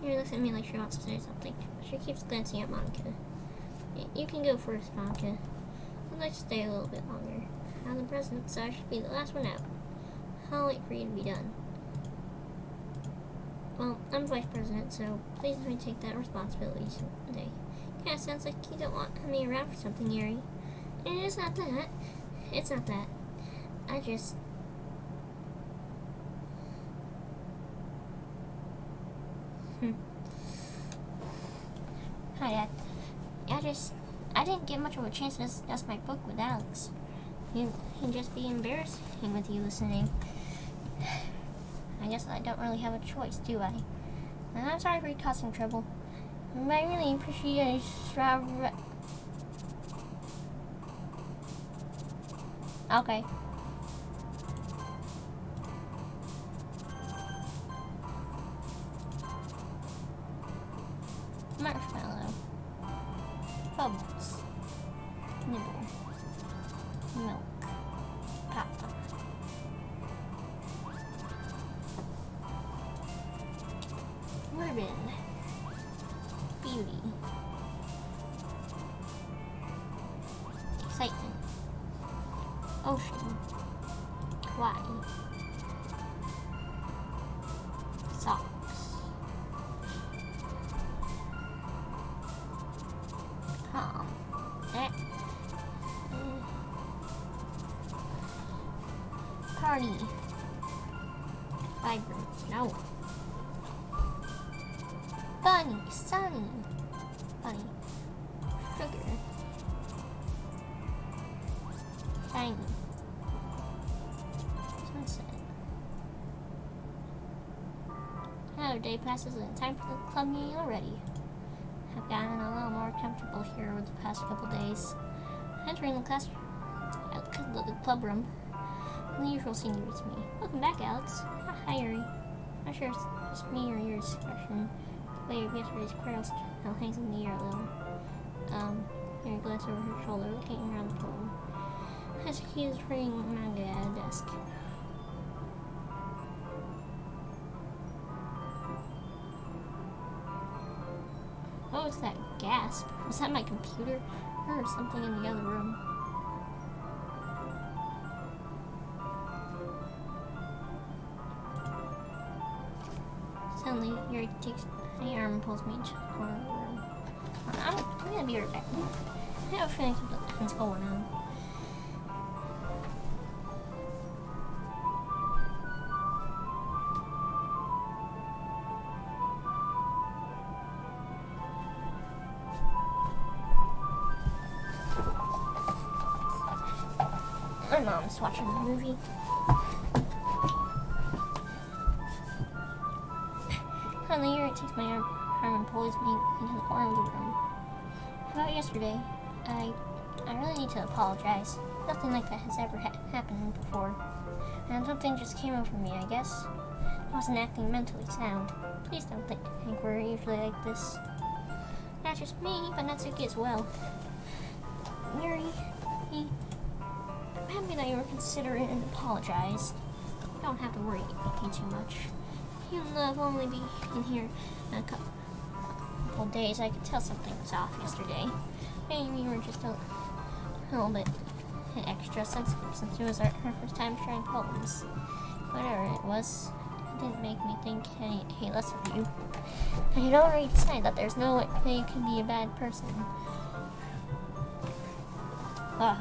Yuri looks at me like she wants to say something. She keeps glancing at Monica. You can go first, Monica. I'd like to stay a little bit longer. I'm the president, so I should be the last one out. I'll wait for you to be done. Well, I'm vice president, so please let me take that responsibility today. Yeah, sounds like you don't want me around for something, Yuri. And it's not that. It's not that. I just... Hi, Dad. I didn't get much of a chance to discuss my book with Alex. He'd just be embarrassing with you listening. I guess I don't really have a choice, do I? And I'm sorry for causing trouble. But I really appreciate Okay. Marshmallow. Bubbles. Nibble. Milk. Papa. Ribbon. Beauty. Excitement. Ocean. Hawaii. Socks. Calm. Party. Vibrant. No. Bunny. Sunny. Bunny. Sugar. Shiny. Sunset. Another day passes and time for the club meeting already. I've gotten a little more comfortable here over the past couple days. Entering the club room, the usual scene greets me. Welcome back, Alex. Hi, Yuri. Not sure if it's just me or your expression. The way of yesterday's quarrel still hangs in the air a little. Yuri glanced over her shoulder, looking around the room. Hazuki is reading manga at a desk. What was that gasp? Was that my computer or something in the other room? Suddenly, Yuri takes my arm and pulls me into the corner of the room. I'm gonna be right back. I have a feeling something's going on. My mom's watching the movie. Suddenly, Yuri takes my arm and pulls me into the corner of the room. About yesterday, I really need to apologize. Nothing like that has ever happened before. And something just came over me, I guess. I wasn't acting mentally sound. Please don't think we're usually like this. Not just me, but Natsuki as well. Yuri, I'm happy that you were considerate and apologized. You don't have to worry too much. Even though I've only been in here a couple days, I could tell something was off yesterday. Maybe you were just a little bit extra sensitive since it was our first time sharing poems. Whatever it was, it didn't make me think any less of you. I had already decided that there's no way you can be a bad person. Now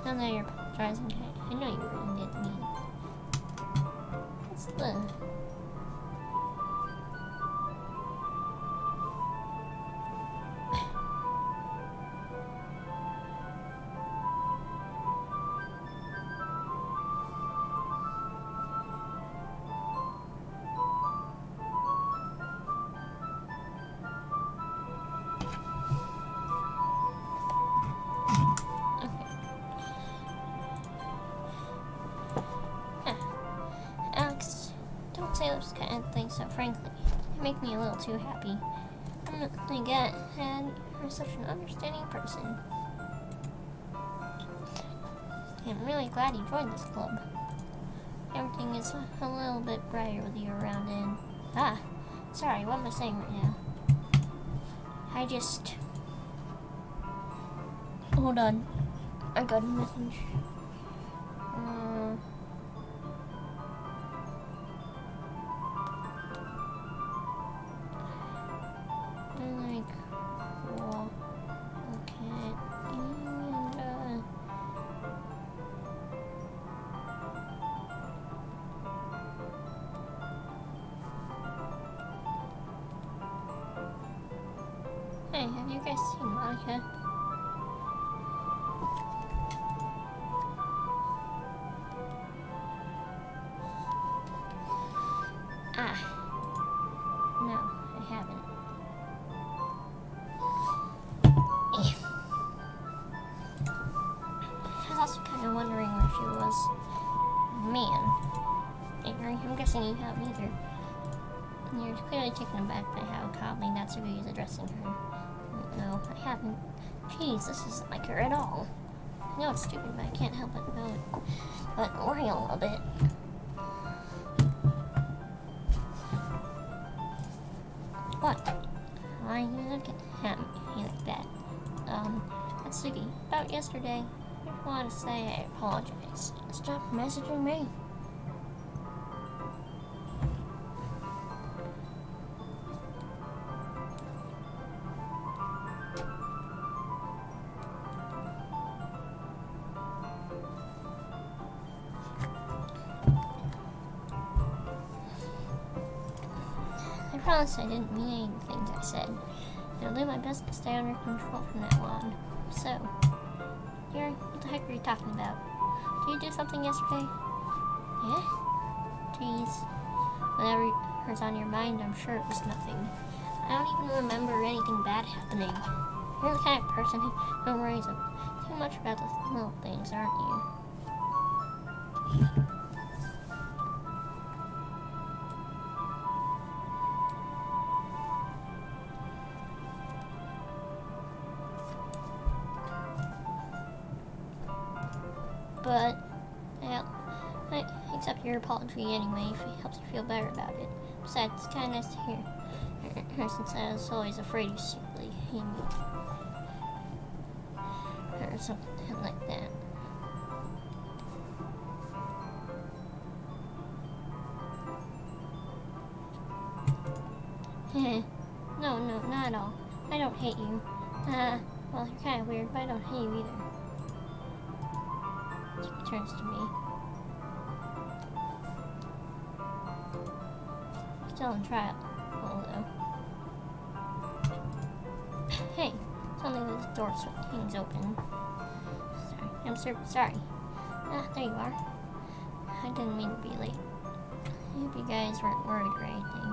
that you're apologizing, I know you really didn't mean. What's the... Say those kind of things so frankly. They make me a little too happy. And you're such an understanding person. I'm really glad you joined this club. Everything is a little bit brighter with you around and... sorry, what am I saying right now? I just... Hold on. I got a message. Hey, have you guys seen Monica? No, I haven't. I'm wondering where she was. Man. I'm guessing you haven't either. You're clearly taken aback by how calmly Natsuki is addressing her. No, I haven't. Jeez, this isn't like her at all. I know it's stupid, but I can't help but worry a little bit. What? Why you look at me like that? Natsuki, about yesterday, I just want to say I apologize. Stop messaging me. I promise I didn't mean any of the things I said. I'll do my best to stay under control from now on. So, Yuri, what the heck are you talking about? Did you do something yesterday? Yeah? Jeez. Whatever's on your mind, I'm sure it was nothing. I don't even remember anything bad happening. You're the kind of person who worries too much about the little things, aren't you? But, well, I accept your apology anyway if it helps you feel better about it. Besides, it's kind of nice to hear her since I was always afraid you secretly hate me. Or something like that. No, not at all. I don't hate you. Well, you're kind of weird, but I don't hate you either. She turns to me. Still in trial, though. Hey, suddenly the door swings open. Sorry. There you are. I didn't mean to be late. I hope you guys weren't worried or anything.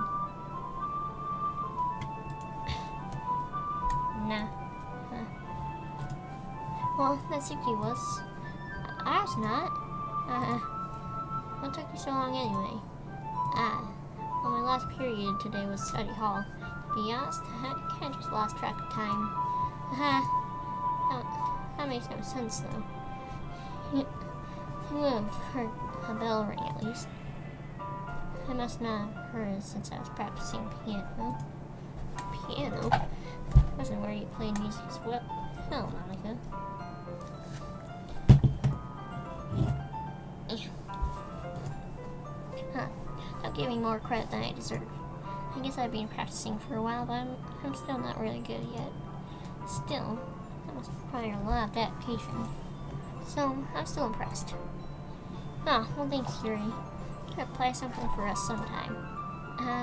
Nah. Well, Natsuki was. I was not. What took you so long anyway? Well, my last period today was study hall. To be honest, I kinda just lost track of time. That makes no sense, though. You would have heard a bell ring, at least. I must not have heard it since I was practicing piano. Piano? Wasn't where you played music as well. Hell, Monica. Don't give me more credit than I deserve. I guess I've been practicing for a while, but I'm still not really good yet. Still, that must require a lot of dedication. So, I'm still impressed. Oh, well thanks, Yuri. You could play something for us sometime.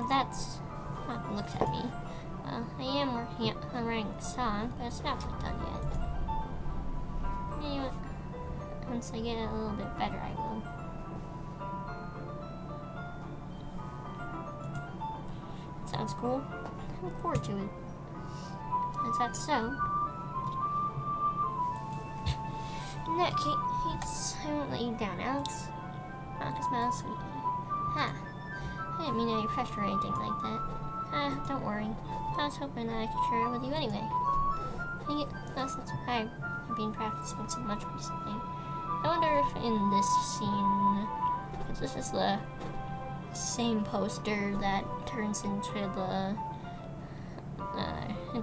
That's what looks at me. Well, I am working on writing a song, but it's not quite done yet. Anyway, once I get it a little bit better, I will. Sounds cool. I look forward to it. Is that so? In that case, I won't let you down, Alex. Alex smells sweet. I didn't mean any pressure or anything like that. Don't worry. I was hoping that I could share it with you anyway. Since I've been practicing so much recently. I wonder if in this scene, because this is the same poster that turns into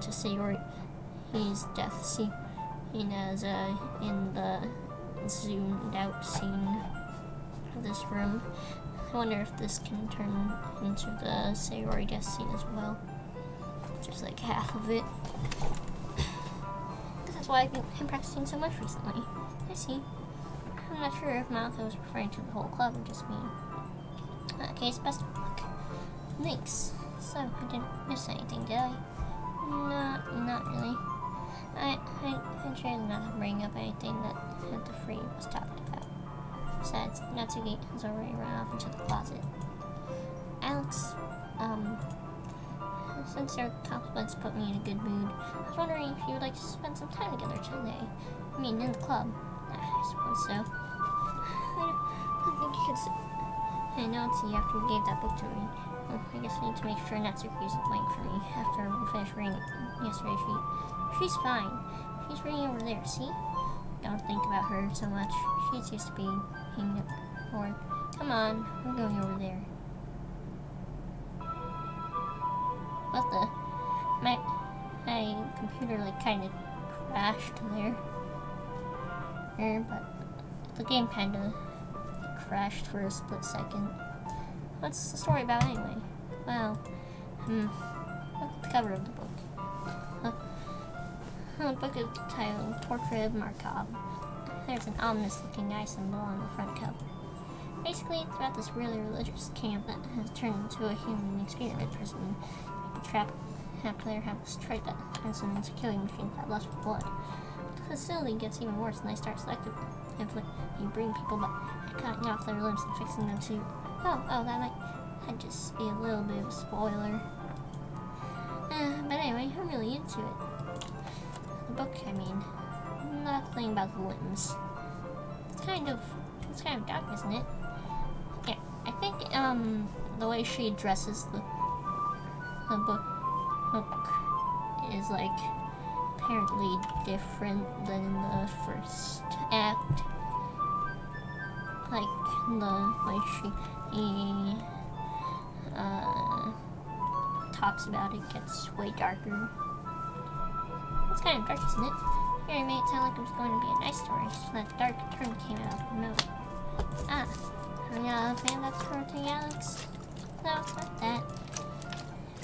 Sayori's death scene as in the zoomed out scene of this room. I wonder if this can turn into the Sayori death scene as well. Just like half of it. That's why I've been practicing so much recently. I see. I'm not sure if Malco was referring to the whole club or just me. In that case, best of luck. Thanks. So, I didn't miss anything, did I? Not really. I tried not to bring up anything that the free was talking about. Besides, Natsuki has already run off into the closet. Alex, since your compliments put me in a good mood, I was wondering if you would like to spend some time together today. I mean, in the club. I suppose so. I know it's you after you gave that book to me. Well, I guess I need to make sure Natsuki isn't waiting for me after we finished reading it yesterday. She's fine. She's reading over there, see? Don't think about her so much. She's used to being ignored. Come on, we're going over there. What the? My computer kind of crashed there. But the game kind of crashed for a split second. What's the story about anyway? Well, look at the cover of the book. The book is titled Portrait of Markov. There's an ominous-looking eye symbol on the front cover. Basically, it's about this really religious camp that has turned into a human experiment prison. People trapped there have this trait that turns them into killing machines that lust for blood. The facility gets even worse when they start selectively bring people back, cutting off their limbs and fixing them too. Oh, that'd just be a little bit of a spoiler. But anyway, I'm really into it. The book, nothing about the limbs. It's kind of dark, isn't it? Yeah, I think, the way she addresses the book is, apparently different than the first act. The way she talks about it gets way darker. It's kind of dark, isn't it? Here, I made it sound like it was going to be a nice story, so that dark turn came out of nowhere. Are you a fan of that sort of thing, Alex? No, it's not that.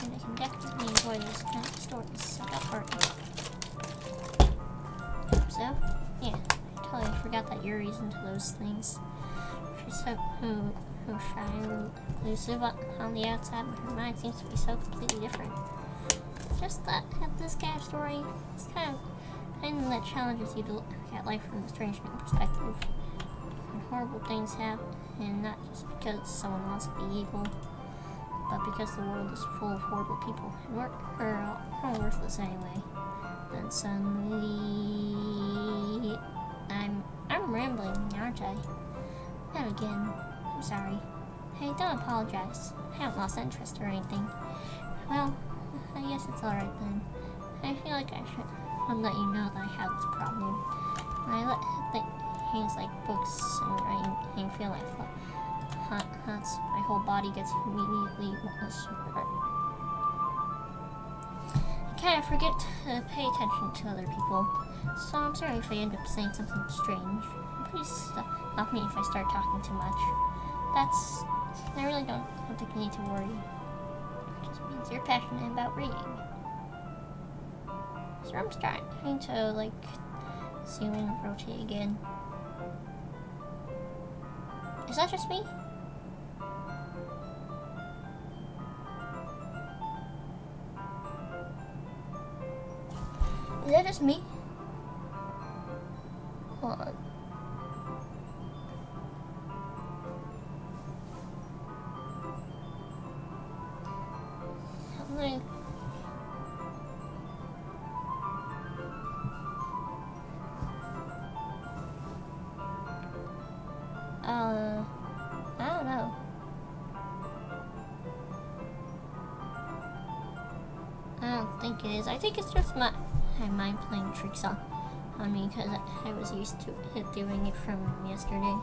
And I can definitely enjoy those kind of stories, so don't worry. So, yeah, I totally forgot that Yuri's into those things. She's so shy and elusive on the outside, but her mind seems to be so completely different. Just that this kind of story is kind of something that challenges you to look at life from a strange new perspective. When horrible things happen, and not just because someone wants to be evil, but because the world is full of horrible people, and we're all worthless anyway. Then suddenly, I'm rambling, aren't I? Not again. I'm sorry. Hey, don't apologize. I haven't lost interest or anything. Well, I guess it's alright then. I feel like I should let you know that I have this problem. When I let things like books and writing feel my thoughts, my whole body gets immediately I kind of forget to pay attention to other people, so I'm sorry if I end up saying something strange. Please stop me if I start talking too much. I really don't think you need to worry. It just means you're passionate about reading. So I'm starting to, zoom in and rotate again. Is that just me? Is that just me? Hold on. I don't know. I don't think it is. I think it's just my mind playing tricks on me because I was used to it doing it from yesterday.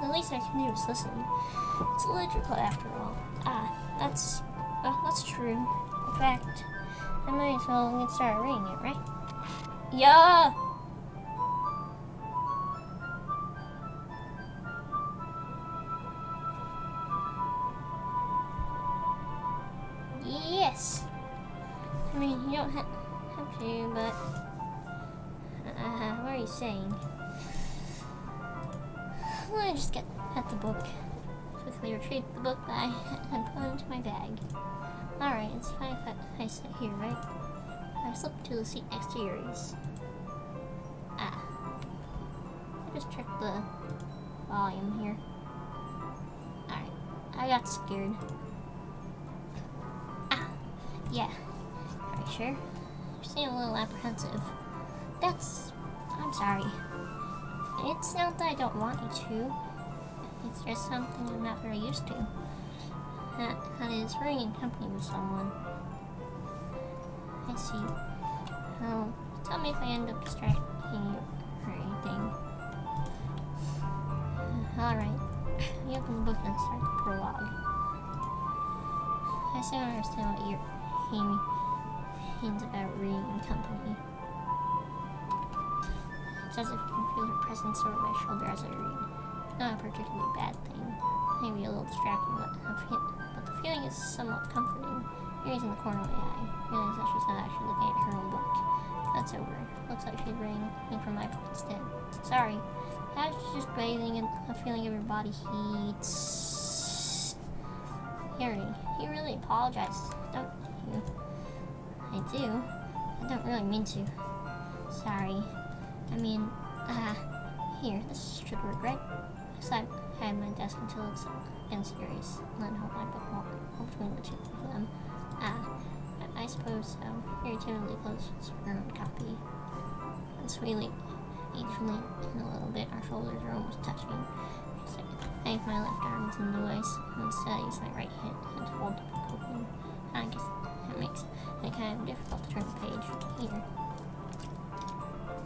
The least I can do is listen. It's electrical after all. That's true. In fact, I might as well get started reading it, right? Yeah! Yes! You don't have to, but... what are you saying? Let me just get at the book. Quickly retrieve the book that I had put into my bag. Alright, it's fine if I sit here, right? I slip to the seat next to Yuri's. I just checked the volume here. Alright, I got scared. Yeah. Are you sure? You seem a little apprehensive. I'm sorry. It's not that I don't want you to. It's just something I'm not very used to. That is being in company with someone. I see. Oh, tell me if I end up distracting you or anything. Alright. You open the book and start the prologue. I still don't understand what your means about reading in company. It's as if you can feel her presence over my shoulder as I read. Not a particularly bad thing. Maybe a little distracting, but the feeling is somewhat comforting. Mary's in the corner of my eye. Realize that she's not actually looking at her own book. That's over. Looks like she's reading from my book instead. Sorry. I was just bathing in a feeling of your body heat. Harry, you really apologize, don't you? I do. I don't really mean to. Sorry. I mean, here, this should work, right? Except I had my desk until it's been serious, and then hold my book between the two of them. I suppose so. Very timidly closes her own copy. And sweetly, each lean in a little bit, our shoulders are almost touching. I have my left arm in the way, and instead I use my right hand to hold the book open. I guess that makes it kind of difficult to turn the page. Here.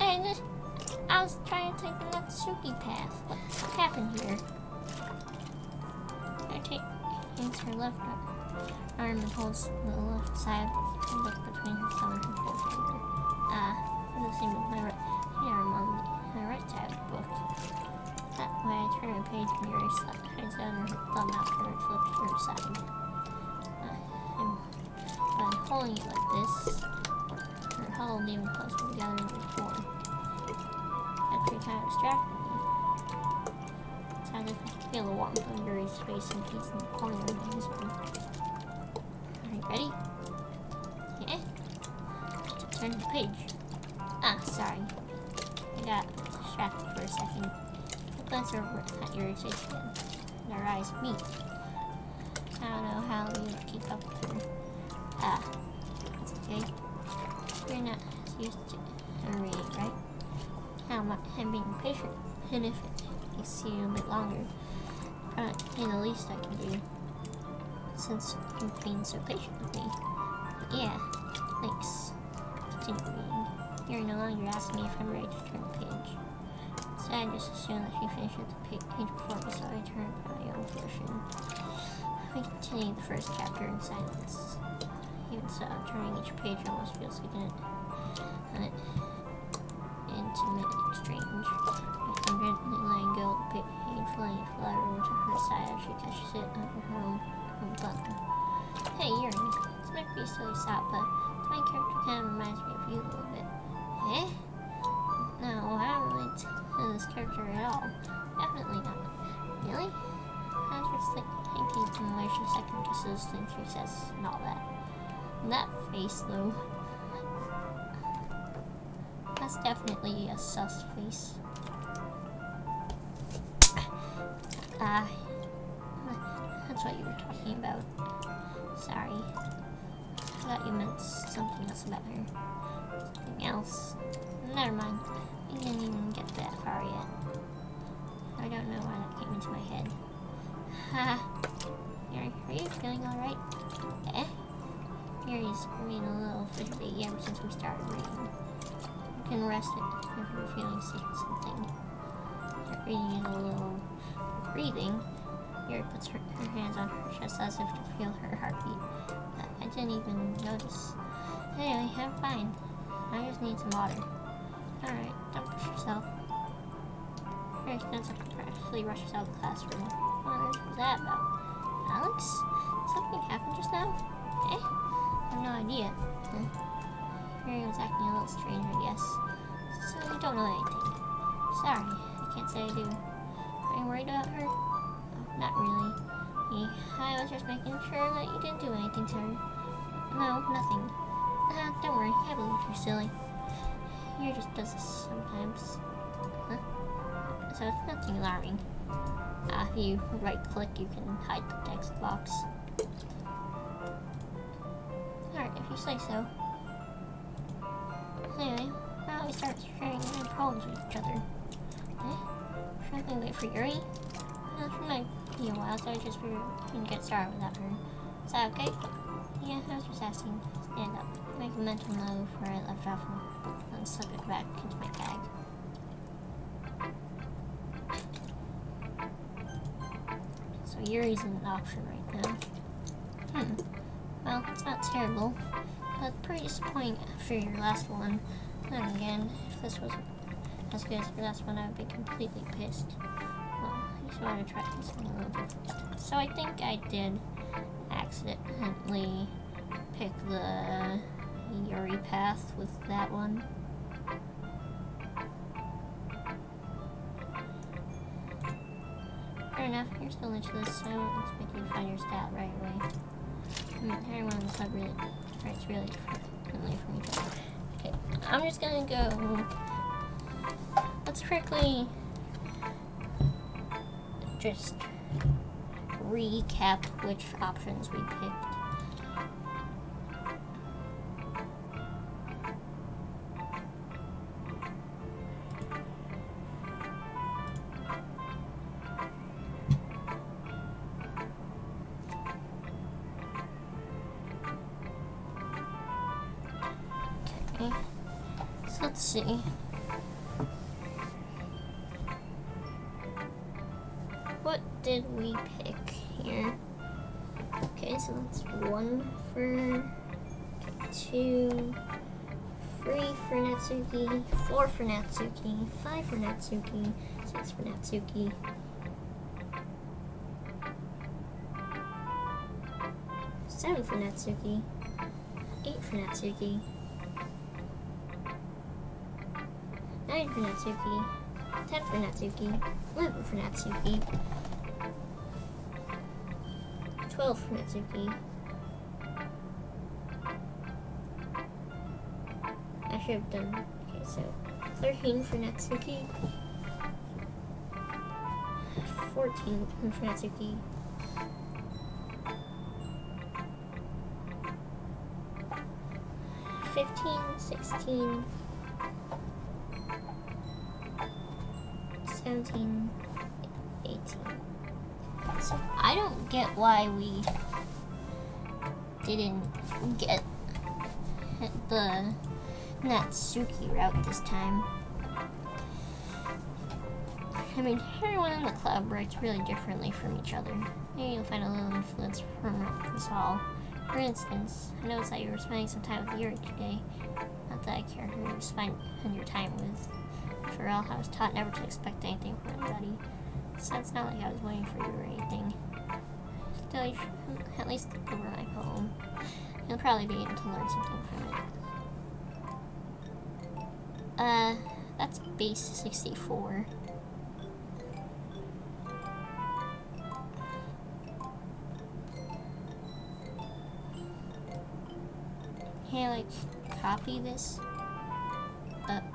And I was trying to take the Natsuki path. What happened here? I takes her left arm and holds the left side of the book between her thumb and her forefinger. The same with my right arm on the right side of the book. That way I turn a page and Mary hides down her thumb after it flips to her side. I'm holding it like this. Her huddled even closer together than before. Actually kind of distracted me. It's as if I could feel the warmth of Yuri's face and he's in the corner of his room. Are you ready? Yeah? Turn the page. Sorry. I got distracted for a second. I glance over at Yuri's face again, and our eyes meet. I don't know how you keep up with her. It's okay. You're not used to reading, right? I'm being patient, and if it takes you a bit longer, probably the least I can do, since you've been so patient with me. Yeah, thanks. Continue reading. You're no longer asking me if I'm ready to turn the page. Instead, I just assumed that she finished at the page before me, so I turned to my own portion. We continued the first chapter in silence. Even so, turning each page almost feels like an intimate exchange. I am gently letting go of the page, letting it flutter over to her side as she touches it under her own book. Hey, Yuri, this might be a silly thought, but the main character kind of reminds me of you a little bit. Eh? No, I don't relate to this character at all. Definitely not. Really? I was just thinking from the way she second guesses things she says and all that. That face, though. That's definitely a sus face. That's what you were talking about. Sorry. I thought you meant something else about her. Something else. Never mind. I didn't even get that far yet. I don't know why that came into my head. Are you feeling alright? Eh? Yuri's been a little fidgety ever since we started reading. You can rest it if you're feeling something. That reading is a little breathing. Yuri puts her hands on her chest as if to feel her heartbeat. I didn't even notice. Anyway, I'm fine. I just need some water. Alright, don't push yourself. Yuri stands up and practically rushes out of the classroom. What on earth was that about? Alex? Something happened just now? Eh? I have no idea. Mary was acting a little strange, I guess. So you don't know anything. Sorry, I can't say I do. Are you worried about her? Oh, not really. I was just making sure that you didn't do anything to her. No, nothing. Don't worry, I believe you're silly. You just does this sometimes. Huh? So it's nothing alarming. If you right-click, you can hide the text box. Alright, if you say so. Anyway, now we start sharing our problems with each other. Eh? currently wait for Yuri. It might be a while, so I just figured we can get started without her. Is that okay? Yeah, I was just asking. Stand up. Make a mental note where I left off and then slip it back into my bag. So Yuri's an option right now. Well, it's not terrible, but pretty disappointing after your last one. Then again, if this was as good as your last one, I would be completely pissed. Well, I just wanted to try something a little different. So I think I did accidentally pick the Yuri path with that one. Fair enough, you're still into this, so I won't expect you to find your style right away. I mean, everyone in the club really writes really differently from each other. Okay, I'm just gonna go. Let's quickly just recap which options we picked. Okay, so let's see. What did we pick here? Okay, so that's 1 for 2, 3 for Natsuki, 4 for Natsuki, 5 for Natsuki, 6 for Natsuki, 7 for Natsuki, 8 for Natsuki, 9 for Natsuki, 10 for Natsuki, 11 for Natsuki, 12 for Natsuki. I should have done, okay, so 13 for Natsuki, 14 for Natsuki, 15, 16, 17, 18. So I don't get why we didn't get the Natsuki route this time. I mean, everyone in the club writes really differently from each other. Maybe you'll find a little influence from us all. For instance, I noticed that you were spending some time with Yuri today. Not that I care who you spend your time with. For all, I was taught never to expect anything from anybody. So it's not like I was waiting for you or anything. Still, you should at least look over my poem. You'll probably be able to learn something from it. That's base 64. Can I, copy this?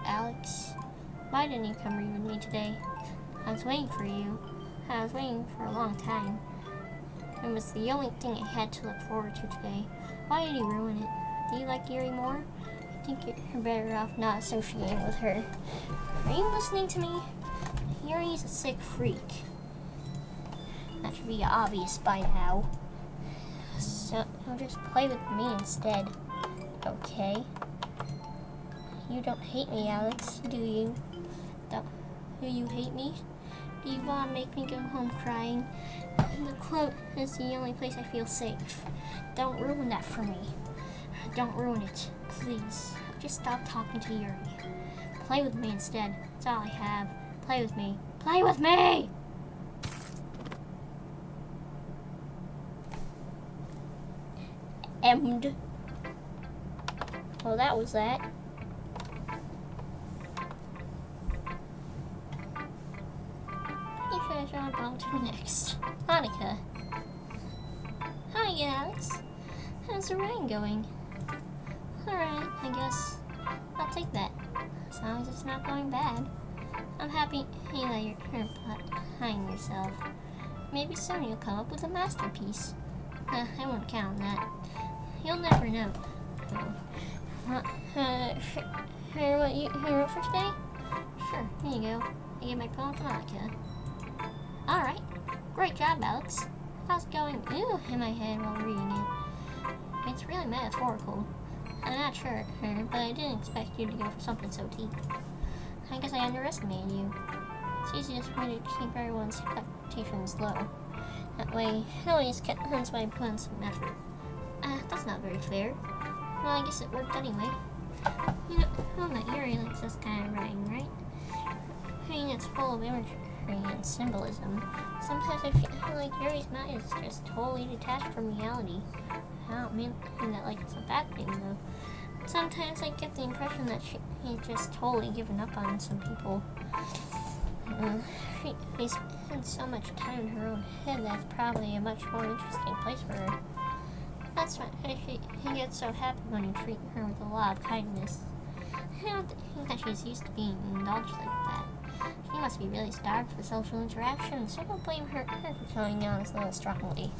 Alex, why didn't you come read with me today? I was waiting for you. I was waiting for a long time. It was the only thing I had to look forward to today. Why did you ruin it? Do you like Yuri more? I think you're better off not associating with her. Are you listening to me? Yuri's a sick freak. That should be obvious by now. So, just play with me instead. Okay. You don't hate me, Alex, do you? Do you hate me? Do you want to make me go home crying? The club is the only place I feel safe. Don't ruin that for me. Don't ruin it, please. Just stop talking to Yuri. Play with me instead. That's all I have. Play with me. Play with me! Emmed. Well, that was that. You guys are on to next. Monica. Hi, Alex. How's the rain going? Alright, I guess I'll take that. As long as it's not going bad. I'm happy that you're behind yourself. Maybe soon you'll come up with a masterpiece. I won't count on that. You'll never know. Hear what you wrote for today? Sure, here you go. I gave my poem to Monica. Alright. Great job, Alex. How's it going? Ooh, in my head while reading it. It's really metaphorical. I'm not sure, but I didn't expect you to go for something so deep. I guess I underestimated you. It's easiest for me to keep everyone's expectations low. That way, it always hence why I put in some effort. That's not very fair. Well, I guess it worked anyway. You know, I'm not Yuri likes this kind of writing, right? I mean, it's full of imagery and symbolism. Sometimes I feel like Yuri's mind is just totally detached from reality. I don't mean that like it's a bad thing, though. Sometimes I get the impression that he's just totally given up on some people. He spends so much time in her own head that's probably a much more interesting place for her. That's why he gets so happy when you treat her with a lot of kindness. I don't think that she's used to being indulged like that. She must be really starved for social interaction, so don't blame her for showing out as little strongly.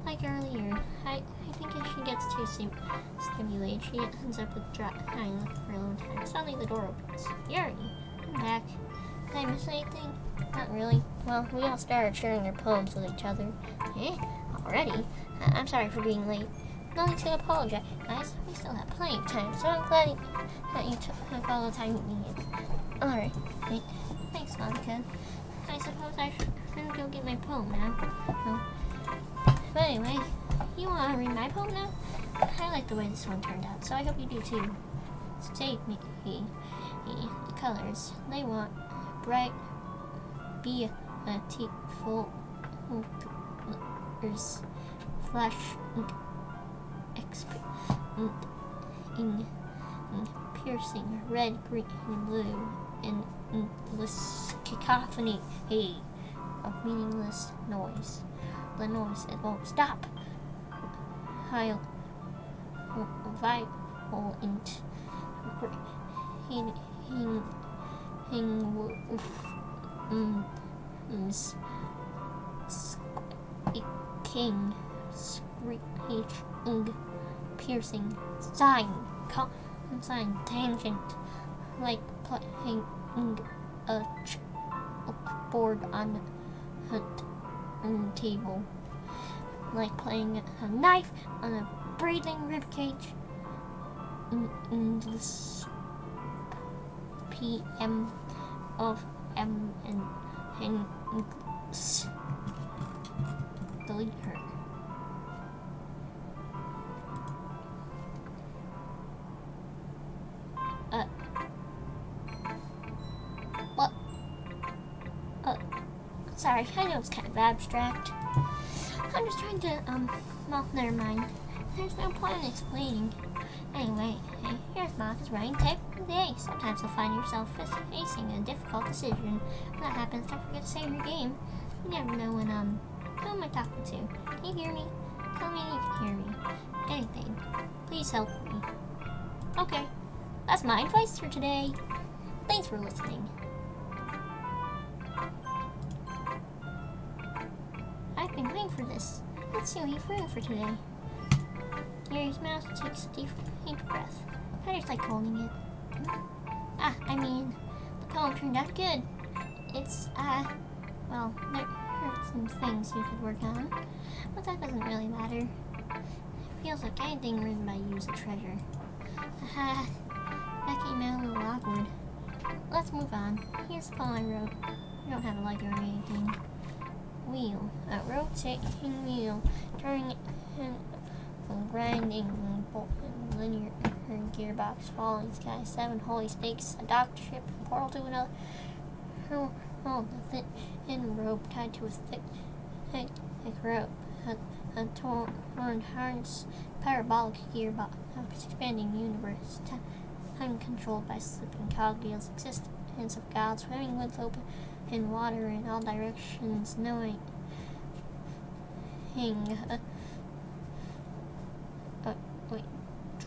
Like earlier, I think if she gets too stimulated, she ends up with crying for a long time. Suddenly the door opens. Yuri, I'm back. Did I miss anything? Not really. Well, we all started sharing our poems with each other. Eh? Already? I'm sorry for being late. No need to apologize, guys. We still have plenty of time, so I'm glad that you took all the time you needed. Alright. Thanks, Monica. I suppose I should go get my poem now. Oh. But anyway, you want to read my poem now? I like the way this one turned out, so I hope you do too. State me the colors. They want bright, beautiful colors, flash, piercing, red, green, and blue, and endless cacophony of meaningless noise. The noise, it won't stop. Violent, squeaking, screeching, piercing, sighing, sign, tangent, like playing a chalkboard on a table, like playing a knife on a breathing ribcage. Endless PM of M and delete her. What? Sorry, I know it's kind of abstract. I'm just trying to, well, never mind. There's no point in explaining. Anyway, hey, here's Monica's writing tip of the day. Sometimes you'll find yourself facing a difficult decision. When that happens, don't forget to save your game. You never know when, who am I talking to? Can you hear me? Tell me you can hear me. Anything. Please help me. Okay, that's my advice for today. Thanks for listening. I've been waiting for this. Let's see what you've written for today. Yuri's mouth takes a deep breath. I just like holding it. I mean, the poem turned out good. It's, well, there are some things you could work on, but that doesn't really matter. It feels like anything written by you is a treasure. That came out a little awkward. Let's move on. Here's the poem I wrote. I don't have a lighter or anything. Wheel. A rotating wheel. Turning and grinding linear gearbox. Falling sky. 7 holy stakes. A docked ship. A portal to another. A thin rope tied to a thick rope. A torn harness. Parabolic gearbox. Expanding universe. Time controlled by slipping cogwheels. Existence of God swimming with open in water in all directions, knowing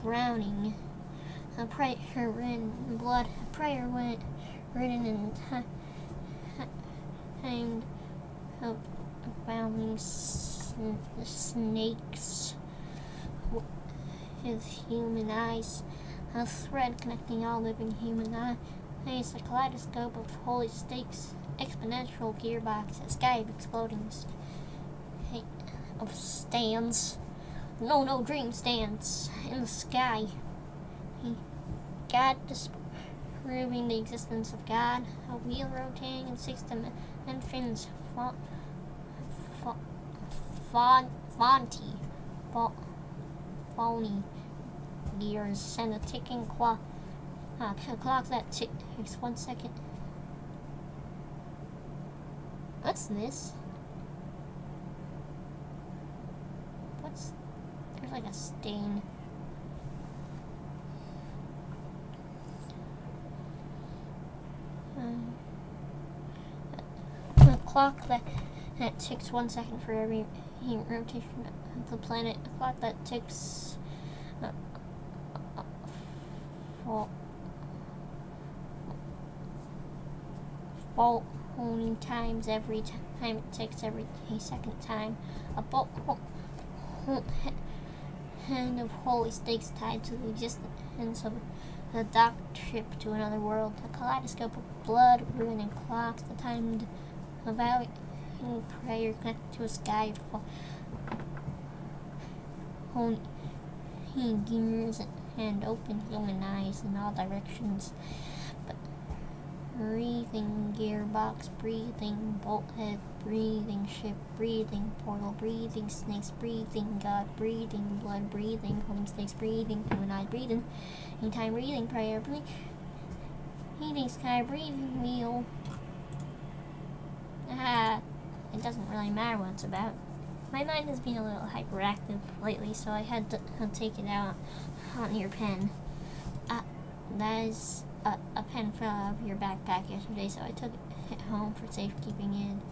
drowning. A prayer written in blood. A prayer written in hanged of bounding snakes with human eyes. A thread connecting all living human eyes. A kaleidoscope of holy stakes exponential gearbox, a sky of exploding of stands. No dream stands in the sky. God disproving the existence of God. A wheel rotating in 6 dimensions. Phony gears and a ticking clock. A clock that takes 1 second. What's this? There's like a stain. A clock that ticks 1 second for every rotation of the planet. A clock that ticks only times every time it ticks every second time. A bolt hand of holy stakes tied to the existence of a dock trip to another world. A kaleidoscope of blood, ruin, and clocks. The timed avowing prayer connected to a sky of holy gears and open human eyes in all directions. But breathing gearbox, breathing bolthead, breathing ship, breathing portal, breathing snakes, breathing God, breathing blood, breathing homestakes, breathing human eyes, breathing anytime, breathing prayer, breathing sky, breathing wheel. It doesn't really matter what it's about. My mind has been a little hyperactive lately, so I had to take it out on your pen. That is a pen fell out of your backpack yesterday, so I took it home for safekeeping. And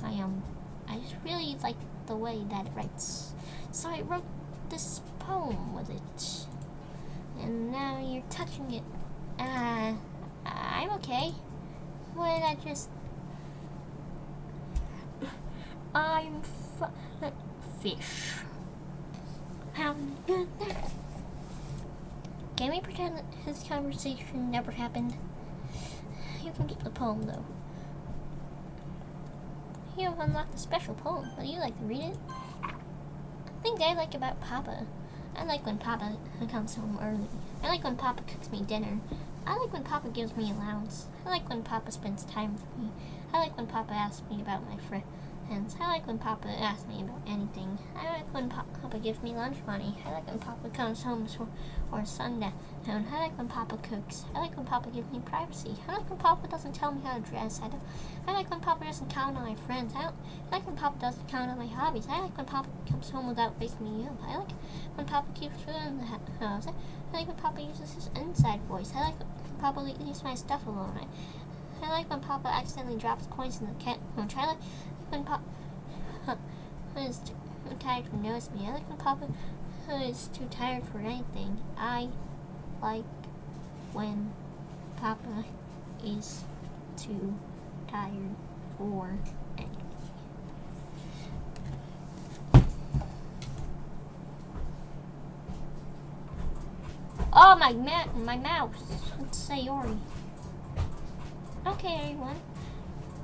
I just really like the way that it writes, so I wrote this poem with it. And now you're touching it. I'm okay. When I just I'm fish. Can we pretend that his conversation never happened? You can keep the poem, though. You have unlocked a special poem. Would you like to read it? I think I like about Papa. I like when Papa comes home early. I like when Papa cooks me dinner. I like when Papa gives me allowance. I like when Papa spends time with me. I like when Papa asks me about my friends. I like when Papa asks me about anything. I like when Papa gives me lunch money. I like when Papa comes home or sundown. I like when Papa cooks. I like when Papa gives me privacy. I like when Papa doesn't tell me how to dress. I like when Papa doesn't count on my friends. I like when Papa doesn't count on my hobbies. I like when Papa comes home without waking me up. I like when Papa keeps food in the house. I like when Papa uses his inside voice. I like when Papa leaves my stuff alone. I like when Papa accidentally drops coins in the cat lunch. I like when Papa is too tired to notice me. I like when Papa is too tired for anything. I like when Papa is too tired for anything. Oh, my mouse. Let's say Ori. Okay, everyone.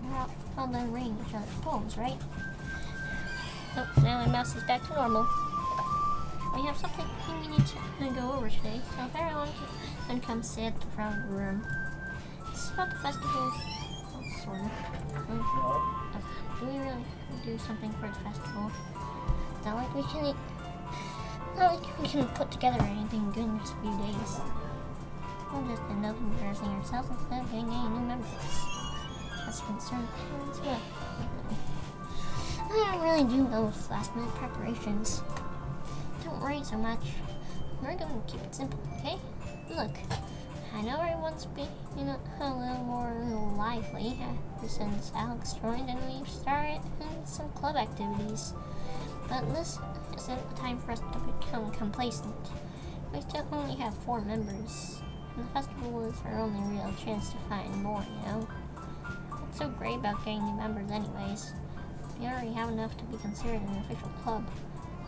We're all done reading each other's poems, right? Oh, now my mouse is back to normal. We have something we need to go over today, so if everyone can come sit at the front of the room. It's about the festival. Oh, sort of. Do we really do something for the festival? It's not like we can put together anything good in the next few days. We'll just end up embarrassing ourselves instead of getting any new members. That's a concern as well. I don't really do those last minute preparations. Don't worry so much. We're going to keep it simple, okay? Look, I know everyone's been a little more lively ever since Alex joined and we've started some club activities. But this isn't the time for us to become complacent. We still only have 4 members. And the festival is our only real chance to find more, What's so great about getting new members anyways? We already have enough to be considered an official club.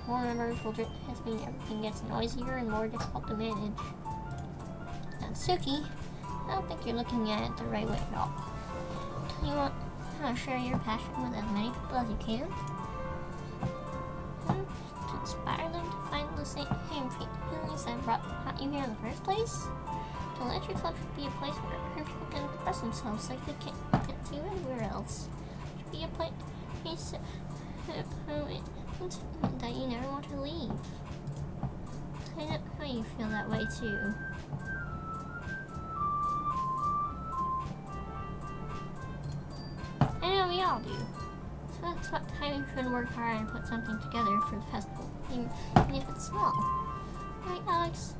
More members will just mean everything gets noisier and more difficult to manage. Now, Suki, I don't think you're looking at it the right way at all. Tell you what, share your passion with as many people as you can. To inspire them to find the same feelings that brought you here in the first place. The Electric Club should be a place where people can express themselves like they can't do anywhere else. It should be a place that you never want to leave. I know how you feel that way too. I know we all do. So that's why we should work hard and put something together for the festival, even if it's small. Right, Alex?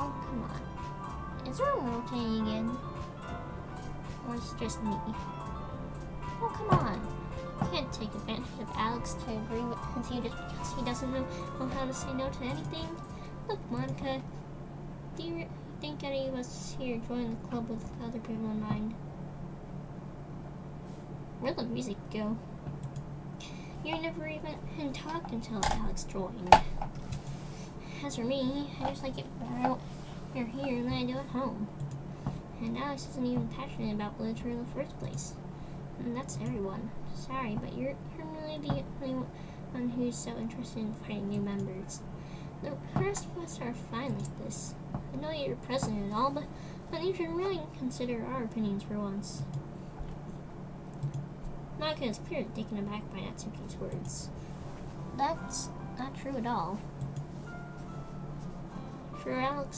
Oh, come on. Is there a rotating again? Or is it just me? Oh, come on. You can't take advantage of Alex to agree with you just because he doesn't know how to say no to anything. Look, Monica, do you think any of us here join the club with other people in mind? Where'd the music go? You never even talked until Alex joined. As for me, I just like it better here than I do at home. And Alex isn't even passionate about literature in the first place. And that's everyone. Sorry, but you're really the only one who's so interested in finding new members. The rest of us are fine like this. I know you're president and all, but you should really consider our opinions for once. Monica is clearly taken aback by Natsuki's words. That's not true at all. I'm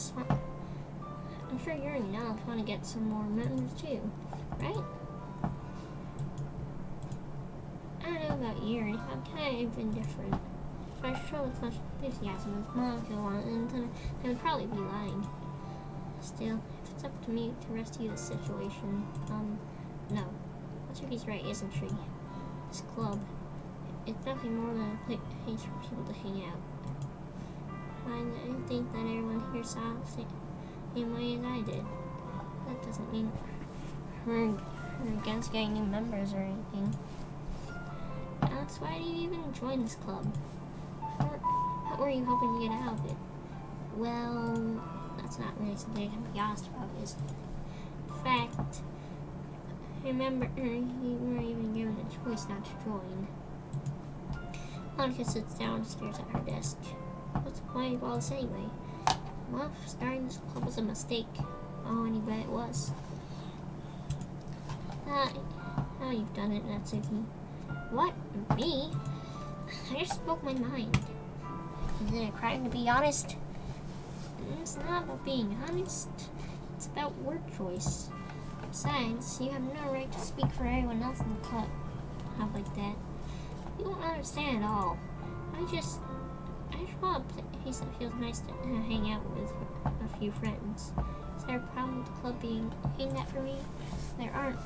sure you and Alex want to get some more members too, right? I don't know about you, I'm kind of indifferent. If I show as much enthusiasm as Monica wanted, then I would probably be lying. Still, if it's up to me to rescue this situation, no. Natsuki's right, isn't she? This club, it's nothing more than a place for people to hang out. I think that everyone here saw the same way as I did. That doesn't mean we're against getting new members or anything. Alex, why do you even join this club? What were you hoping to get out of it? Well, that's not really something I can be honest about, is it? In fact, I remember you weren't even given a choice not to join. Monica sits down and stares at her desk. What's the point of all this anyway? Well, starting this club was a mistake. Oh, and you bet it was. Now you've done it, Natsuki. What? Me? I just spoke my mind. Is it a crime to be honest? It's not about being honest. It's about word choice. Besides, you have no right to speak for everyone else in the club. How like that? You don't understand at all. I just want a place that feels nice to hang out with a few friends. Is there a problem with the club being aimed at for me? There aren't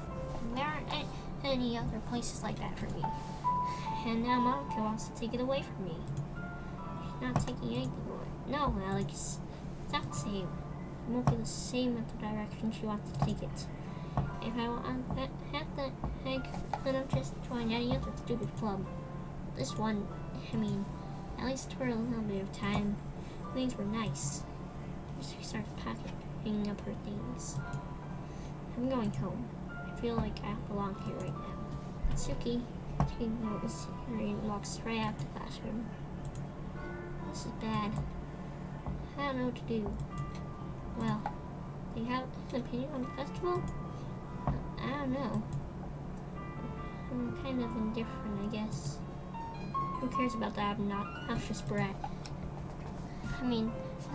any other places like that for me. And now Monica wants to take it away from me. She's not taking anything away. No, Alex. It's not the same. It won't be the same at the direction she wants to take it. If I want that then I'll just join any other stupid club. This one, at least for a little bit of time, things were nice. She starts packing up her things. I'm going home. I feel like I belong here right now. Natsuki notices her and walks right out of the classroom. This is bad. I don't know what to do. Well, do you have an opinion on the festival? I don't know. I'm kind of indifferent, I guess. Who cares about that obnoxious brat? I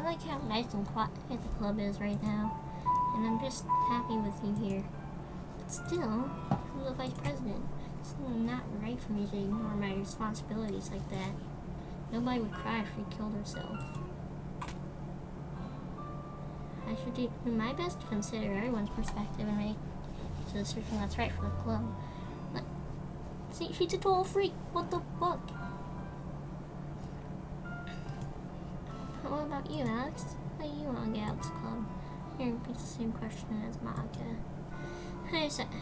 like how nice and quiet the club is right now, and I'm just happy with you here. But still, I'm the vice president. It's not right for me to ignore my responsibilities like that. Nobody would cry if she killed herself. I should do my best to consider everyone's perspective and make the decision that's right for the club. But, see, she's a total freak. What the fuck? What about you, Alex? How do you want to get out of this club? Here repeats the same question as Monica.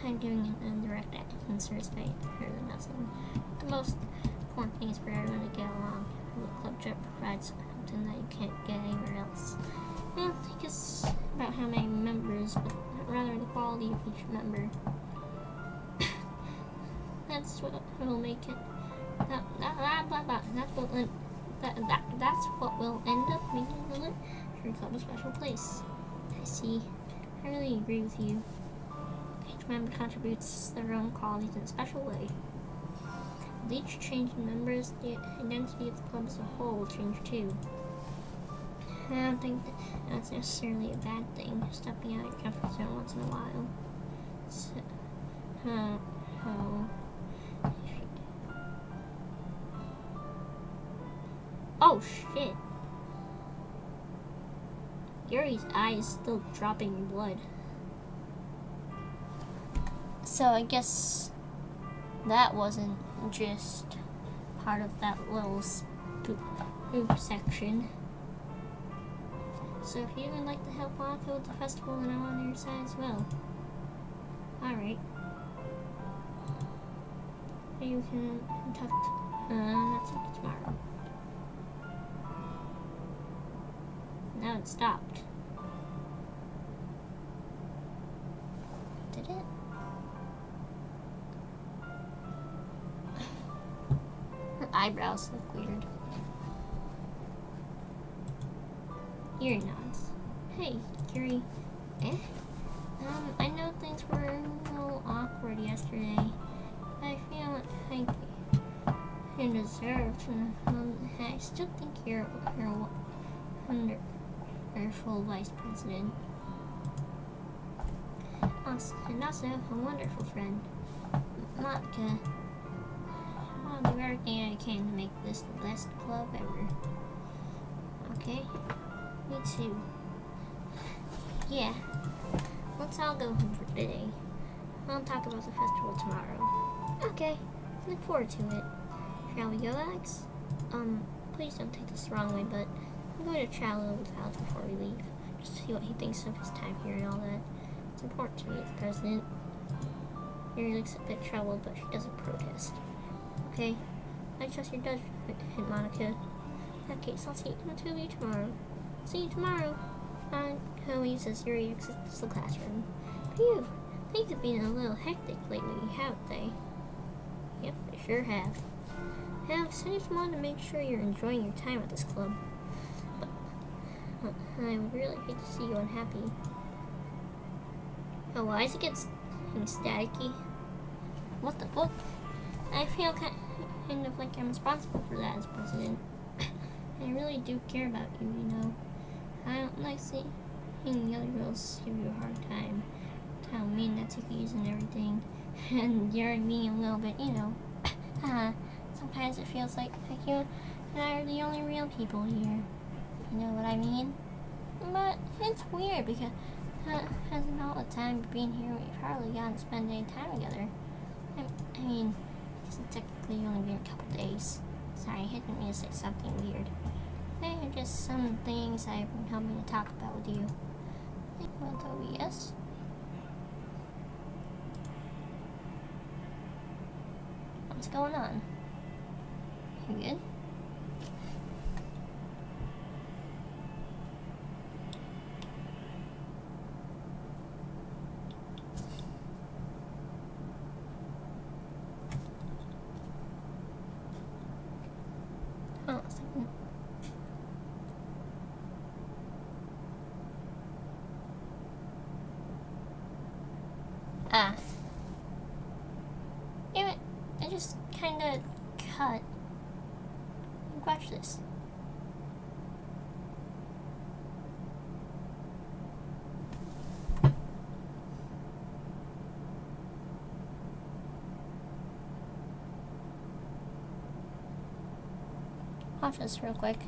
I'm doing an indirect answer as I heard than nothing. The most important thing is for everyone to get along. The club trip provides something that you can't get anywhere else. I don't think it's about how many members, but rather the quality of each member. That's what will make it. That's what will end up making the Literature Club a special place. I see. I really agree with you. Each member contributes their own qualities in a special way. With each change in members, the identity of the club as a whole will change too. I don't think that's necessarily a bad thing, stepping out of your comfort zone once in a while. So, oh shit. Yuri's eye is still dropping blood. So I guess that wasn't just part of that little spook section. So if you would like to help Monaco with the festival, then I'm on your side as well. Alright. You can talk that's it tomorrow. Now it stopped. Did it? Her eyebrows look weird. Yuri nods. Hey, Yuri. I know things were a little awkward yesterday. I feel like you deserved, and I still think you're wonderful vice president. And also a wonderful friend. Monica, I'll do everything I can to make this the best club ever. Okay? Me too. Yeah. Let's all go home for today. I'll talk about the festival tomorrow. Okay. Look forward to it. Shall we go, Alex? Please don't take this the wrong way, but I'm going to chat a little with Alex before we leave. Just to see what he thinks of his time here and all that. It's important to meet the president. Yuri looks a bit troubled, but she doesn't protest. Okay. I trust your judgment, Monica. In that case, I'll see the two of you tomorrow. See you tomorrow. Chloe says Yuri exits the classroom. Phew, things have been a little hectic lately, haven't they? Yep, they sure have. Alex, I just wanted to make sure you're enjoying your time at this club. But I would really hate to see you unhappy. Oh, why is it getting staticky? What the fuck? I feel kind of like I'm responsible for that as president. I really do care about you, you know. I don't like seeing the other girls give you a hard time. How mean that Tuki's and everything. And you're being a little bit, you know. Sometimes it feels like you and I are the only real people here. You know what I mean? But it's weird because hasn't all the time being here we've hardly gotten to spend any time together. I mean, it's technically only been a couple days. Sorry, I didn't mean to say something weird. They are just some things I've been hoping to talk about with you. Well, Toby, yes? What's going on? You good? Oh, a second. Damn it. I just kinda cut. Watch this. Watch this real quick.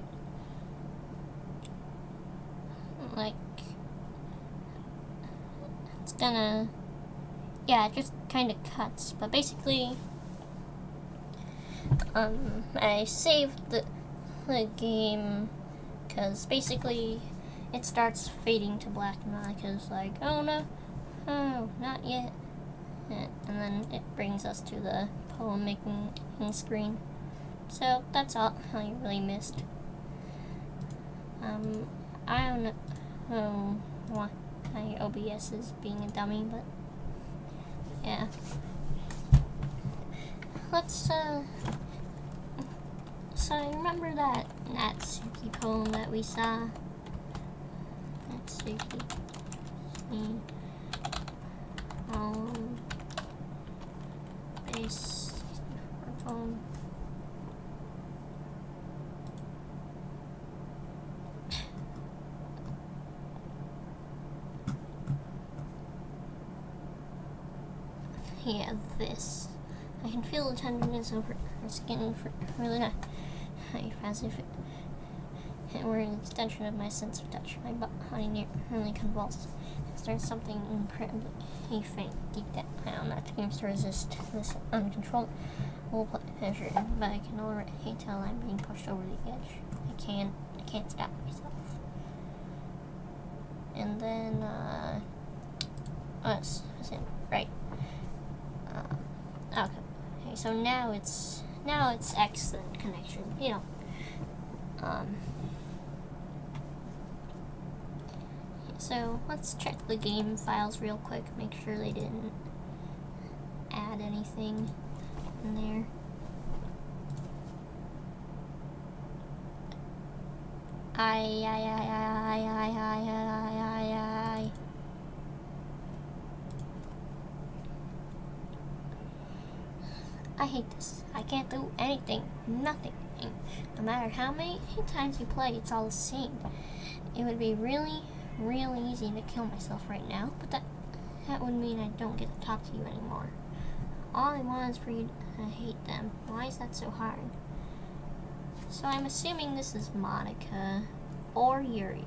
Like, it's gonna, yeah, it just kind of cuts, but basically, I saved the game, because basically, it starts fading to black, and Monica's like, oh no, oh, not yet, and then it brings us to the poem making screen. So that's all I really missed. I don't know why my OBS is being a dummy, but yeah. let's, so remember that Natsuki poem that we saw? Natsuki. Base poem. Yeah, this. I can feel the tenderness over her skin really nice, as if it were an extension of my sense of touch. My body nearly convulsed. There's something incredibly faint deep down that seems to resist this uncontrollable pleasure, but I can already tell I'm being pushed over the edge. I can't stop myself. And then, that's it, right. Okay, so now it's excellent connection, you know. So let's check the game files real quick, make sure they didn't add anything in there. I hate this. I can't do anything. Nothing. No matter how many times you play, it's all the same. It would be really easy to kill myself right now, but that would mean I don't get to talk to you anymore. All I want is for you to hate them. Why is that so hard? So I'm assuming this is Monica or Yuri.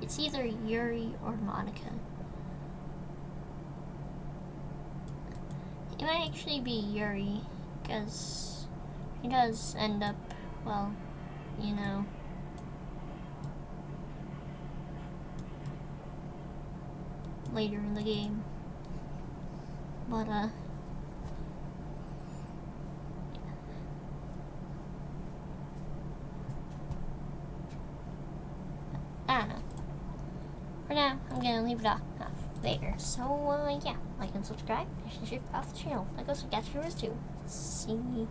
It's either Yuri or Monica. It might actually be Yuri, because he does end up, well, you know, later in the game. But, I don't know. For now, I'm gonna leave it off there. So, yeah, like and subscribe. If you're off the channel, like us, get yours too. See.